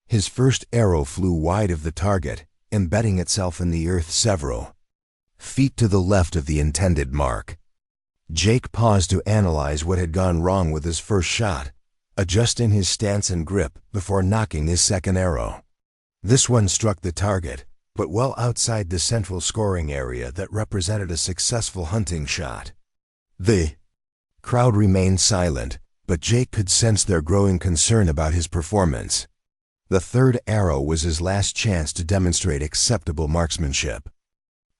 His first arrow flew wide of the target, embedding itself in the earth several feet to the left of the intended mark. Jake paused to analyze what had gone wrong with his first shot, adjusting his stance and grip before nocking his second arrow. This one struck the target, but well outside the central scoring area that represented a successful hunting shot. The crowd remained silent, but Jake could sense their growing concern about his performance. The third arrow was his last chance to demonstrate acceptable marksmanship.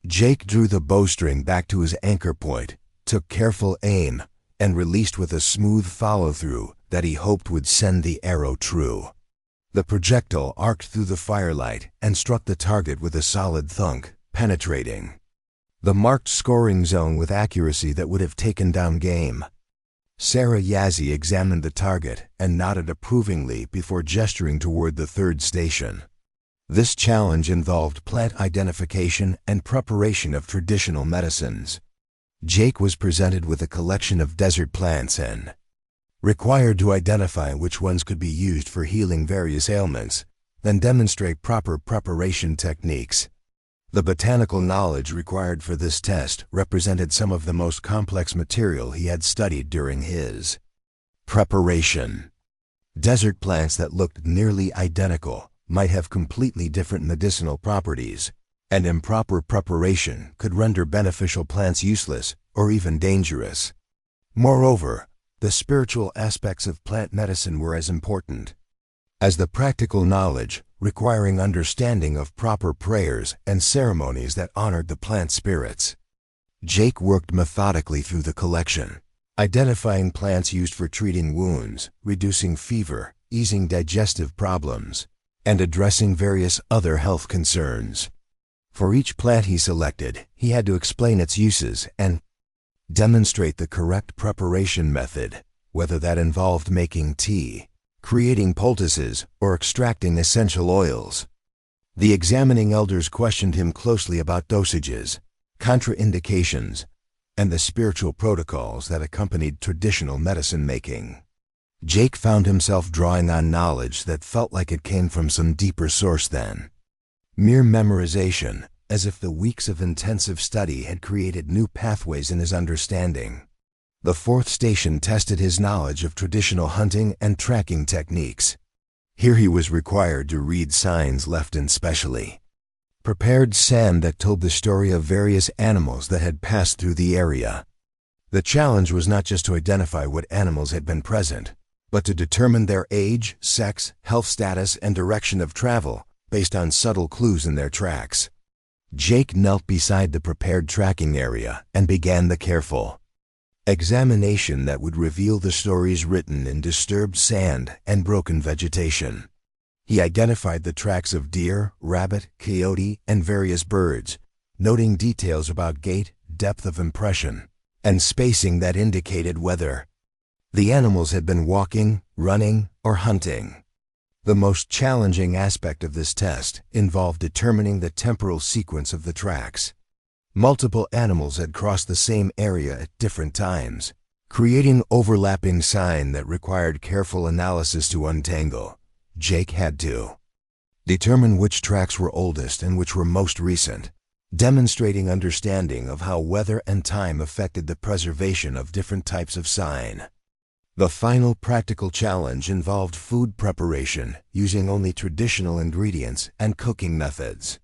Jake drew the bowstring back to his anchor point, took careful aim, and released with a smooth follow-through that he hoped would send the arrow true. The projectile arced through the firelight and struck the target with a solid thunk, penetrating the marked scoring zone with accuracy that would have taken down game. Sarah Yazzie examined the target and nodded approvingly before gesturing toward the third station. This challenge involved plant identification and preparation of traditional medicines. Jake was presented with a collection of desert plants and required to identify which ones could be used for healing various ailments, then demonstrate proper preparation techniques. The botanical knowledge required for this test represented some of the most complex material he had studied during his preparation. Desert plants that looked nearly identical might have completely different medicinal properties, and improper preparation could render beneficial plants useless or even dangerous. Moreover, the spiritual aspects of plant medicine were as important as the practical knowledge, requiring understanding of proper prayers and ceremonies that honored the plant spirits. Jake worked methodically through the collection, identifying plants used for treating wounds, reducing fever, easing digestive problems, and addressing various other health concerns. For each plant he selected, he had to explain its uses and demonstrate the correct preparation method, whether that involved making tea, creating poultices, or extracting essential oils. The examining elders questioned him closely about dosages, contraindications, and the spiritual protocols that accompanied traditional medicine making. Jake found himself drawing on knowledge that felt like it came from some deeper source than mere memorization, as if the weeks of intensive study had created new pathways in his understanding. The fourth station tested his knowledge of traditional hunting and tracking techniques. Here he was required to read signs left in specially prepared sand that told the story of various animals that had passed through the area. The challenge was not just to identify what animals had been present, but to determine their age, sex, health status, and direction of travel based on subtle clues in their tracks. Jake knelt beside the prepared tracking area and began the careful examination that would reveal the stories written in disturbed sand and broken vegetation. He identified the tracks of deer, rabbit, coyote, and various birds, noting details about gait, depth of impression, and spacing that indicated whether the animals had been walking, running, or hunting. The most challenging aspect of this test involved determining the temporal sequence of the tracks. Multiple animals had crossed the same area at different times, creating overlapping sign that required careful analysis to untangle. Jake had to determine which tracks were oldest and which were most recent, demonstrating understanding of how weather and time affected the preservation of different types of sign. The final practical challenge involved food preparation using only traditional ingredients and cooking methods.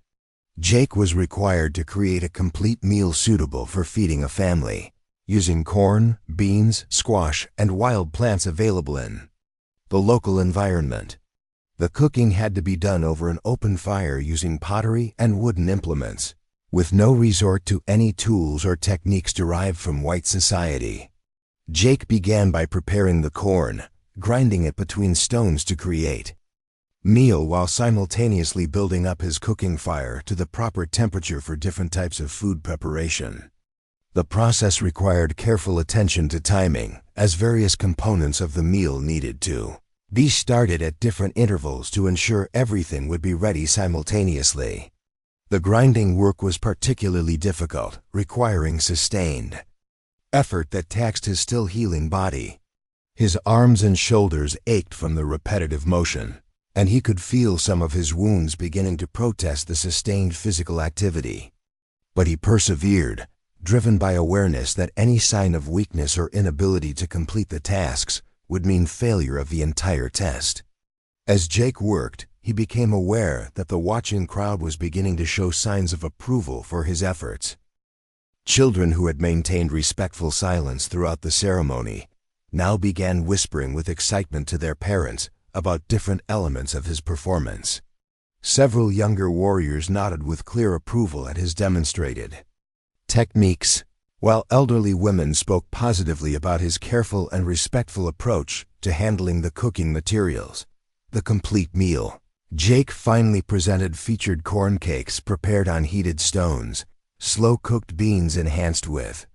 Jake was required to create a complete meal suitable for feeding a family, using corn, beans, squash, and wild plants available in the local environment. The cooking had to be done over an open fire using pottery and wooden implements, with no resort to any tools or techniques derived from white society. Jake began by preparing the corn, grinding it between stones to create meal while simultaneously building up his cooking fire to the proper temperature for different types of food preparation. The process required careful attention to timing, as various components of the meal needed to be started at different intervals to ensure everything would be ready simultaneously. The grinding work was particularly difficult, requiring sustained effort that taxed his still healing body. His arms and shoulders ached from the repetitive motion, and he could feel some of his wounds beginning to protest the sustained physical activity. But he persevered, driven by awareness that any sign of weakness or inability to complete the tasks would mean failure of the entire test. As Jake worked, he became aware that the watching crowd was beginning to show signs of approval for his efforts. Children who had maintained respectful silence throughout the ceremony now began whispering with excitement to their parents about different elements of his performance. Several younger warriors nodded with clear approval at his demonstrated techniques, while elderly women spoke positively about his careful and respectful approach to handling the cooking materials. The complete meal. Jake finally presented featured corn cakes prepared on heated stones, slow-cooked beans enhanced with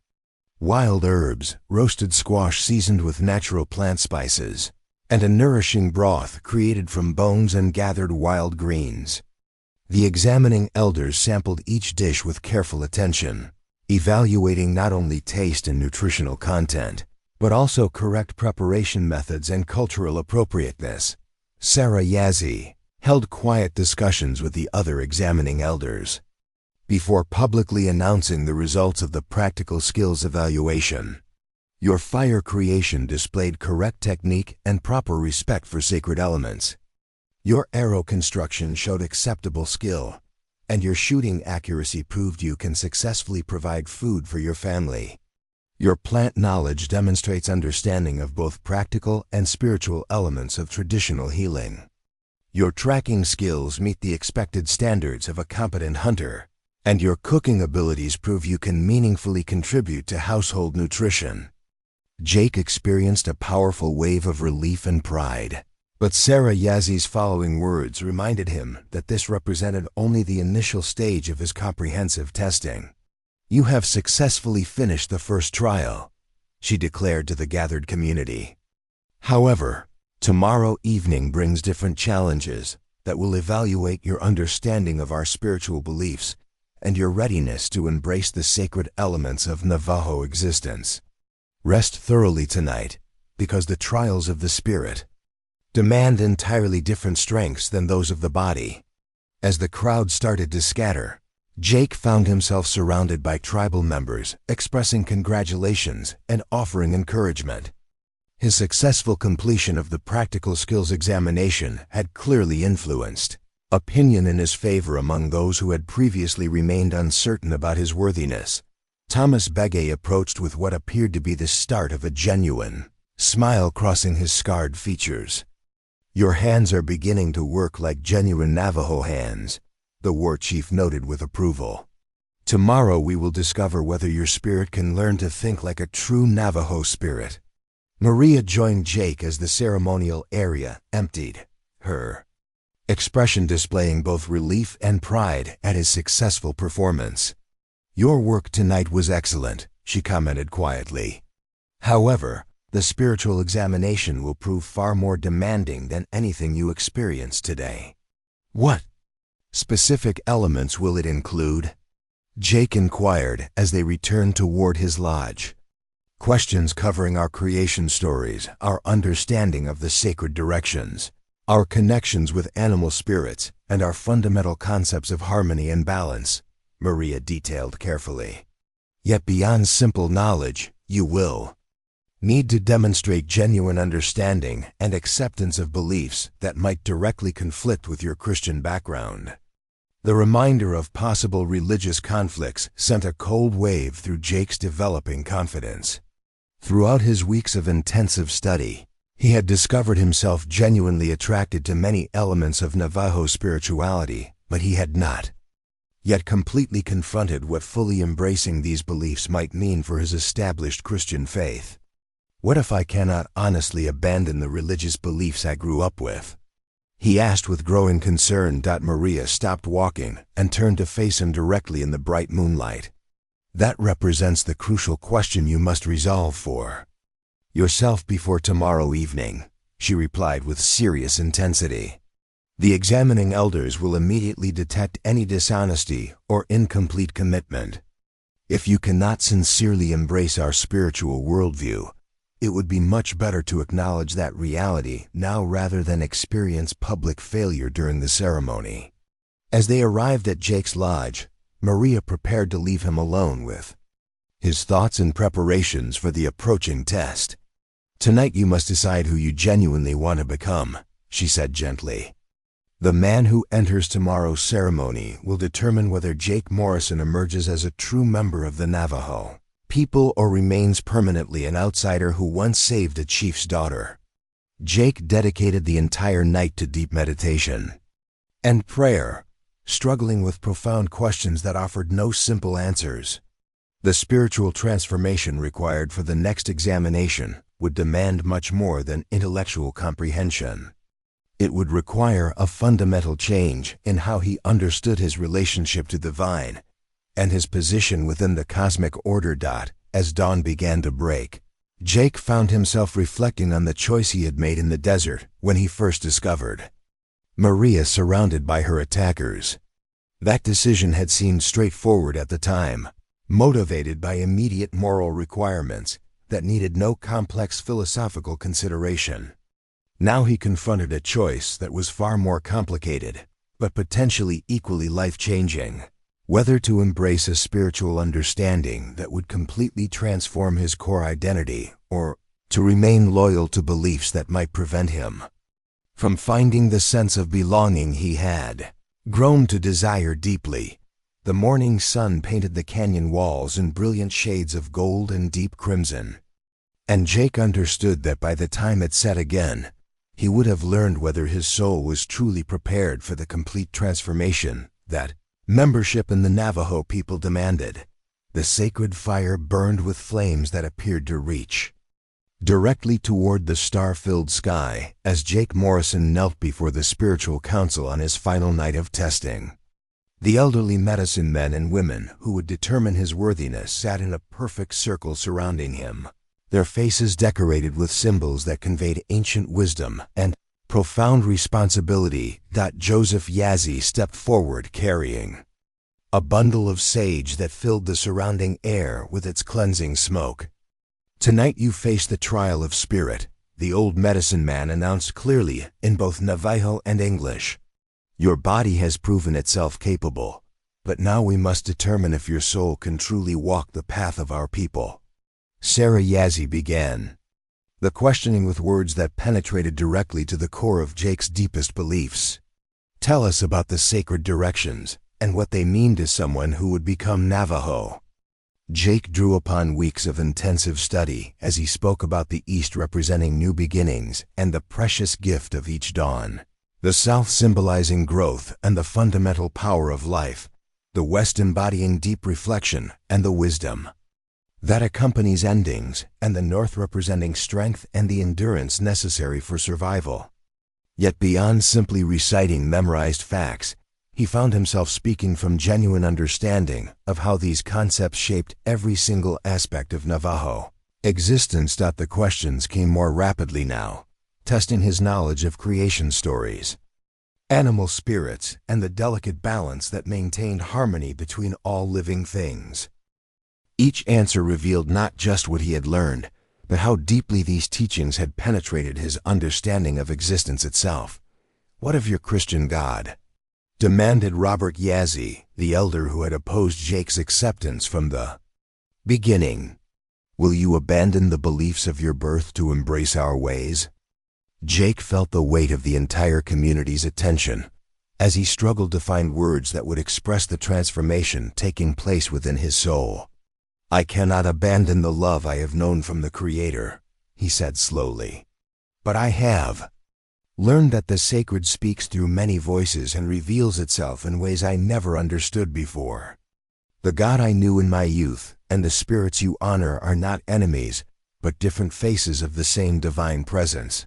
wild herbs, roasted squash seasoned with natural plant spices, and a nourishing broth created from bones and gathered wild greens. The examining elders sampled each dish with careful attention, evaluating not only taste and nutritional content, but also correct preparation methods and cultural appropriateness. Sarah Yazzie held quiet discussions with the other examining elders before publicly announcing the results of the practical skills evaluation. Your fire creation displayed correct technique and proper respect for sacred elements. Your arrow construction showed acceptable skill, and your shooting accuracy proved you can successfully provide food for your family. Your plant knowledge demonstrates understanding of both practical and spiritual elements of traditional healing. Your tracking skills meet the expected standards of a competent hunter, and your cooking abilities prove you can meaningfully contribute to household nutrition. Jake experienced a powerful wave of relief and pride, but Sarah Yazzie's following words reminded him that this represented only the initial stage of his comprehensive testing. "You have successfully finished the first trial," she declared to the gathered community. "However, tomorrow evening brings different challenges that will evaluate your understanding of our spiritual beliefs and your readiness to embrace the sacred elements of Navajo existence. Rest thoroughly tonight, because the trials of the spirit demand entirely different strengths than those of the body." As the crowd started to scatter, Jake found himself surrounded by tribal members expressing congratulations and offering encouragement. His successful completion of the practical skills examination had clearly influenced opinion in his favor among those who had previously remained uncertain about his worthiness. Thomas Begay approached with what appeared to be the start of a genuine smile crossing his scarred features. "Your hands are beginning to work like genuine Navajo hands," the war chief noted with approval. "Tomorrow we will discover whether your spirit can learn to think like a true Navajo spirit." Maria joined Jake as the ceremonial area emptied, her expression displaying both relief and pride at his successful performance. "Your work tonight was excellent," she commented quietly. "However, the spiritual examination will prove far more demanding than anything you experienced today." "What specific elements will it include?" Jake inquired as they returned toward his lodge. "Questions covering our creation stories, our understanding of the sacred directions, our connections with animal spirits, and our fundamental concepts of harmony and balance," Maria detailed carefully. "Yet beyond simple knowledge, you will need to demonstrate genuine understanding and acceptance of beliefs that might directly conflict with your Christian background." The reminder of possible religious conflicts sent a cold wave through Jake's developing confidence. Throughout his weeks of intensive study, he had discovered himself genuinely attracted to many elements of Navajo spirituality, but he had not yet completely confronted what fully embracing these beliefs might mean for his established Christian faith. "What if I cannot honestly abandon the religious beliefs I grew up with?" he asked with growing concern. Maria stopped walking and turned to face him directly in the bright moonlight. "That represents the crucial question you must resolve for yourself before tomorrow evening," she replied with serious intensity. "The examining elders will immediately detect any dishonesty or incomplete commitment. If you cannot sincerely embrace our spiritual worldview, it would be much better to acknowledge that reality now rather than experience public failure during the ceremony." As they arrived at Jake's lodge, Maria prepared to leave him alone with his thoughts and preparations for the approaching test. "Tonight you must decide who you genuinely want to become," she said gently. "The man who enters tomorrow's ceremony will determine whether Jake Morrison emerges as a true member of the Navajo people or remains permanently an outsider who once saved a chief's daughter." Jake dedicated the entire night to deep meditation and prayer, struggling with profound questions that offered no simple answers. The spiritual transformation required for the next examination would demand much more than intellectual comprehension. It would require a fundamental change in how he understood his relationship to the divine and his position within the cosmic order. As dawn began to break, Jake found himself reflecting on the choice he had made in the desert when he first discovered Maria surrounded by her attackers. That decision had seemed straightforward at the time, motivated by immediate moral requirements that needed no complex philosophical consideration. Now he confronted a choice that was far more complicated, but potentially equally life-changing: whether to embrace a spiritual understanding that would completely transform his core identity, or to remain loyal to beliefs that might prevent him from finding the sense of belonging he had grown to desire deeply. The morning sun painted the canyon walls in brilliant shades of gold and deep crimson, and Jake understood that by the time it set again, he would have learned whether his soul was truly prepared for the complete transformation that membership in the Navajo people demanded. The sacred fire burned with flames that appeared to reach directly toward the star-filled sky as Jake Morrison knelt before the spiritual council on his final night of testing. The elderly medicine men and women who would determine his worthiness sat in a perfect circle surrounding him, their faces decorated with symbols that conveyed ancient wisdom and profound responsibility. Joseph Yazzie stepped forward carrying a bundle of sage that filled the surrounding air with its cleansing smoke. "Tonight you face the trial of spirit," the old medicine man announced clearly in both Navajo and English. "Your body has proven itself capable, but now we must determine if your soul can truly walk the path of our people." Sarah Yazzie began, the questioning with words that penetrated directly to the core of Jake's deepest beliefs. "Tell us about the sacred directions and what they mean to someone who would become Navajo." Jake drew upon weeks of intensive study as he spoke about the East representing new beginnings and the precious gift of each dawn, the South symbolizing growth and the fundamental power of life, the West embodying deep reflection and the wisdom that accompanies endings, and the North representing strength and the endurance necessary for survival. Yet beyond simply reciting memorized facts, he found himself speaking from genuine understanding of how these concepts shaped every single aspect of Navajo existence. The questions came more rapidly now, testing his knowledge of creation stories, animal spirits, and the delicate balance that maintained harmony between all living things. Each answer revealed not just what he had learned, but how deeply these teachings had penetrated his understanding of existence itself. "What of your Christian God?" demanded Robert Yazzie, the elder who had opposed Jake's acceptance from the beginning. "Will you abandon the beliefs of your birth to embrace our ways?" Jake felt the weight of the entire community's attention as he struggled to find words that would express the transformation taking place within his soul. "I cannot abandon the love I have known from the Creator," he said slowly. "But I have learned that the sacred speaks through many voices and reveals itself in ways I never understood before. The God I knew in my youth and the spirits you honor are not enemies, but different faces of the same divine presence."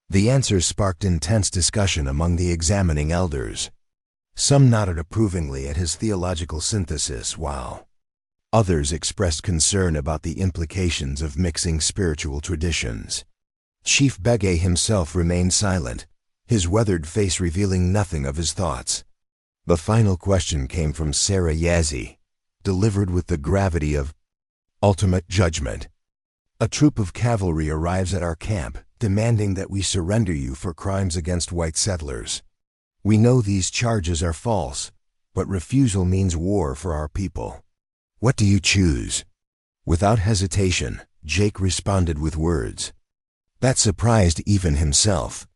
The answers sparked intense discussion among the examining elders. Some nodded approvingly at his theological synthesis, while others expressed concern about the implications of mixing spiritual traditions. Chief Begay himself remained silent, his weathered face revealing nothing of his thoughts. The final question came from Sarah Yazzie, delivered with the gravity of ultimate judgment. "A troop of cavalry arrives at our camp, demanding that we surrender you for crimes against white settlers. We know these charges are false, but refusal means war for our people. What do you choose?" Without hesitation, Jake responded with words that surprised even himself.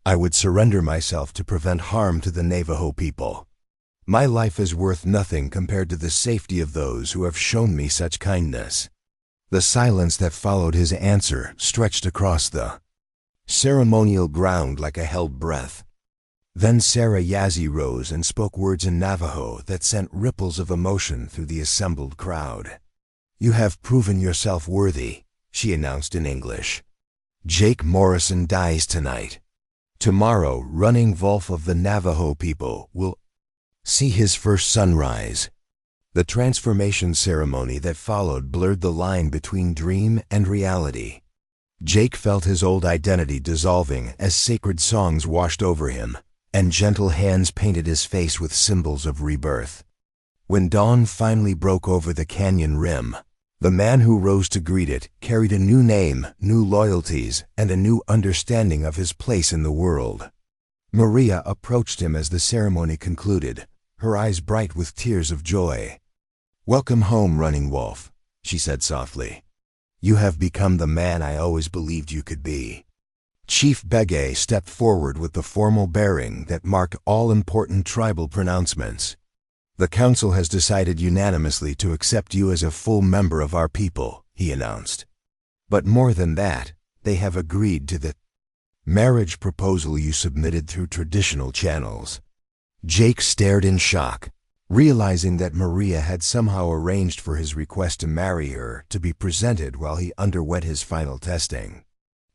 I would surrender myself to prevent harm to the Navajo people. My life is worth nothing compared to the safety of those who have shown me such kindness. The silence that followed his answer stretched across the ceremonial ground like a held breath. Then Sarah Yazzie rose and spoke words in Navajo that sent ripples of emotion through the assembled crowd. You have proven yourself worthy, she announced in English. Jake Morrison dies tonight. Tomorrow, Running Wolf of the Navajo people will see his first sunrise. The transformation ceremony that followed blurred the line between dream and reality. Jake felt his old identity dissolving as sacred songs washed over him, and gentle hands painted his face with symbols of rebirth. When dawn finally broke over the canyon rim, the man who rose to greet it carried a new name, new loyalties, and a new understanding of his place in the world. Maria approached him as the ceremony concluded, her eyes bright with tears of joy. Welcome home, Running Wolf, she said softly. You have become the man I always believed you could be. Chief Begay stepped forward with the formal bearing that marked all important tribal pronouncements. The council has decided unanimously to accept you as a full member of our people, he announced. But more than that, they have agreed to the marriage proposal you submitted through traditional channels. Jake stared in shock, realizing that Maria had somehow arranged for his request to marry her to be presented while he underwent his final testing.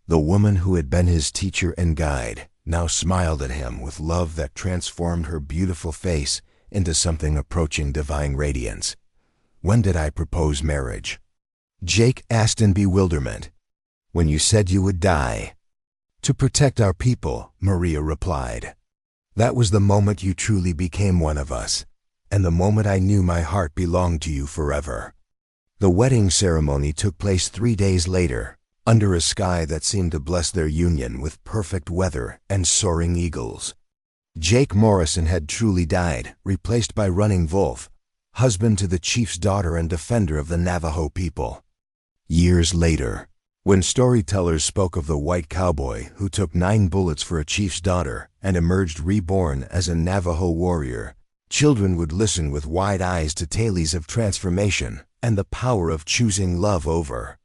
The woman who had been his teacher and guide now smiled at him with love that transformed her beautiful face into something approaching divine radiance. When did I propose marriage? Jake asked in bewilderment. When you said you would die. To protect our people, Maria replied. That was the moment you truly became one of us, and the moment I knew my heart belonged to you forever. The wedding ceremony took place 3 days later, under a sky that seemed to bless their union with perfect weather and soaring eagles. Jake Morrison had truly died, replaced by Running Wolf, husband to the chief's daughter and defender of the Navajo people. Years later, when storytellers spoke of the white cowboy who took 9 bullets for a chief's daughter and emerged reborn as a Navajo warrior, children would listen with wide eyes to tales of transformation and the power of choosing love over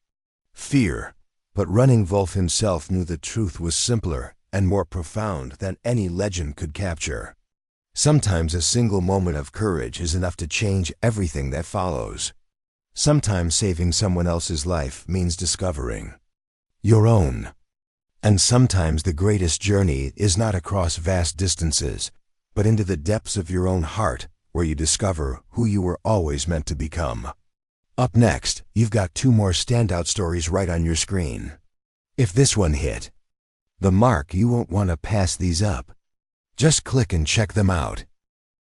fear. But Running Wolf himself knew the truth was simpler and more profound than any legend could capture. Sometimes a single moment of courage is enough to change everything that follows. Sometimes saving someone else's life means discovering your own. And sometimes the greatest journey is not across vast distances, but into the depths of your own heart, where you discover who you were always meant to become. Up next, you've got 2 more standout stories right on your screen. If this one hit the mark, you won't want to pass these up. Just click and check them out.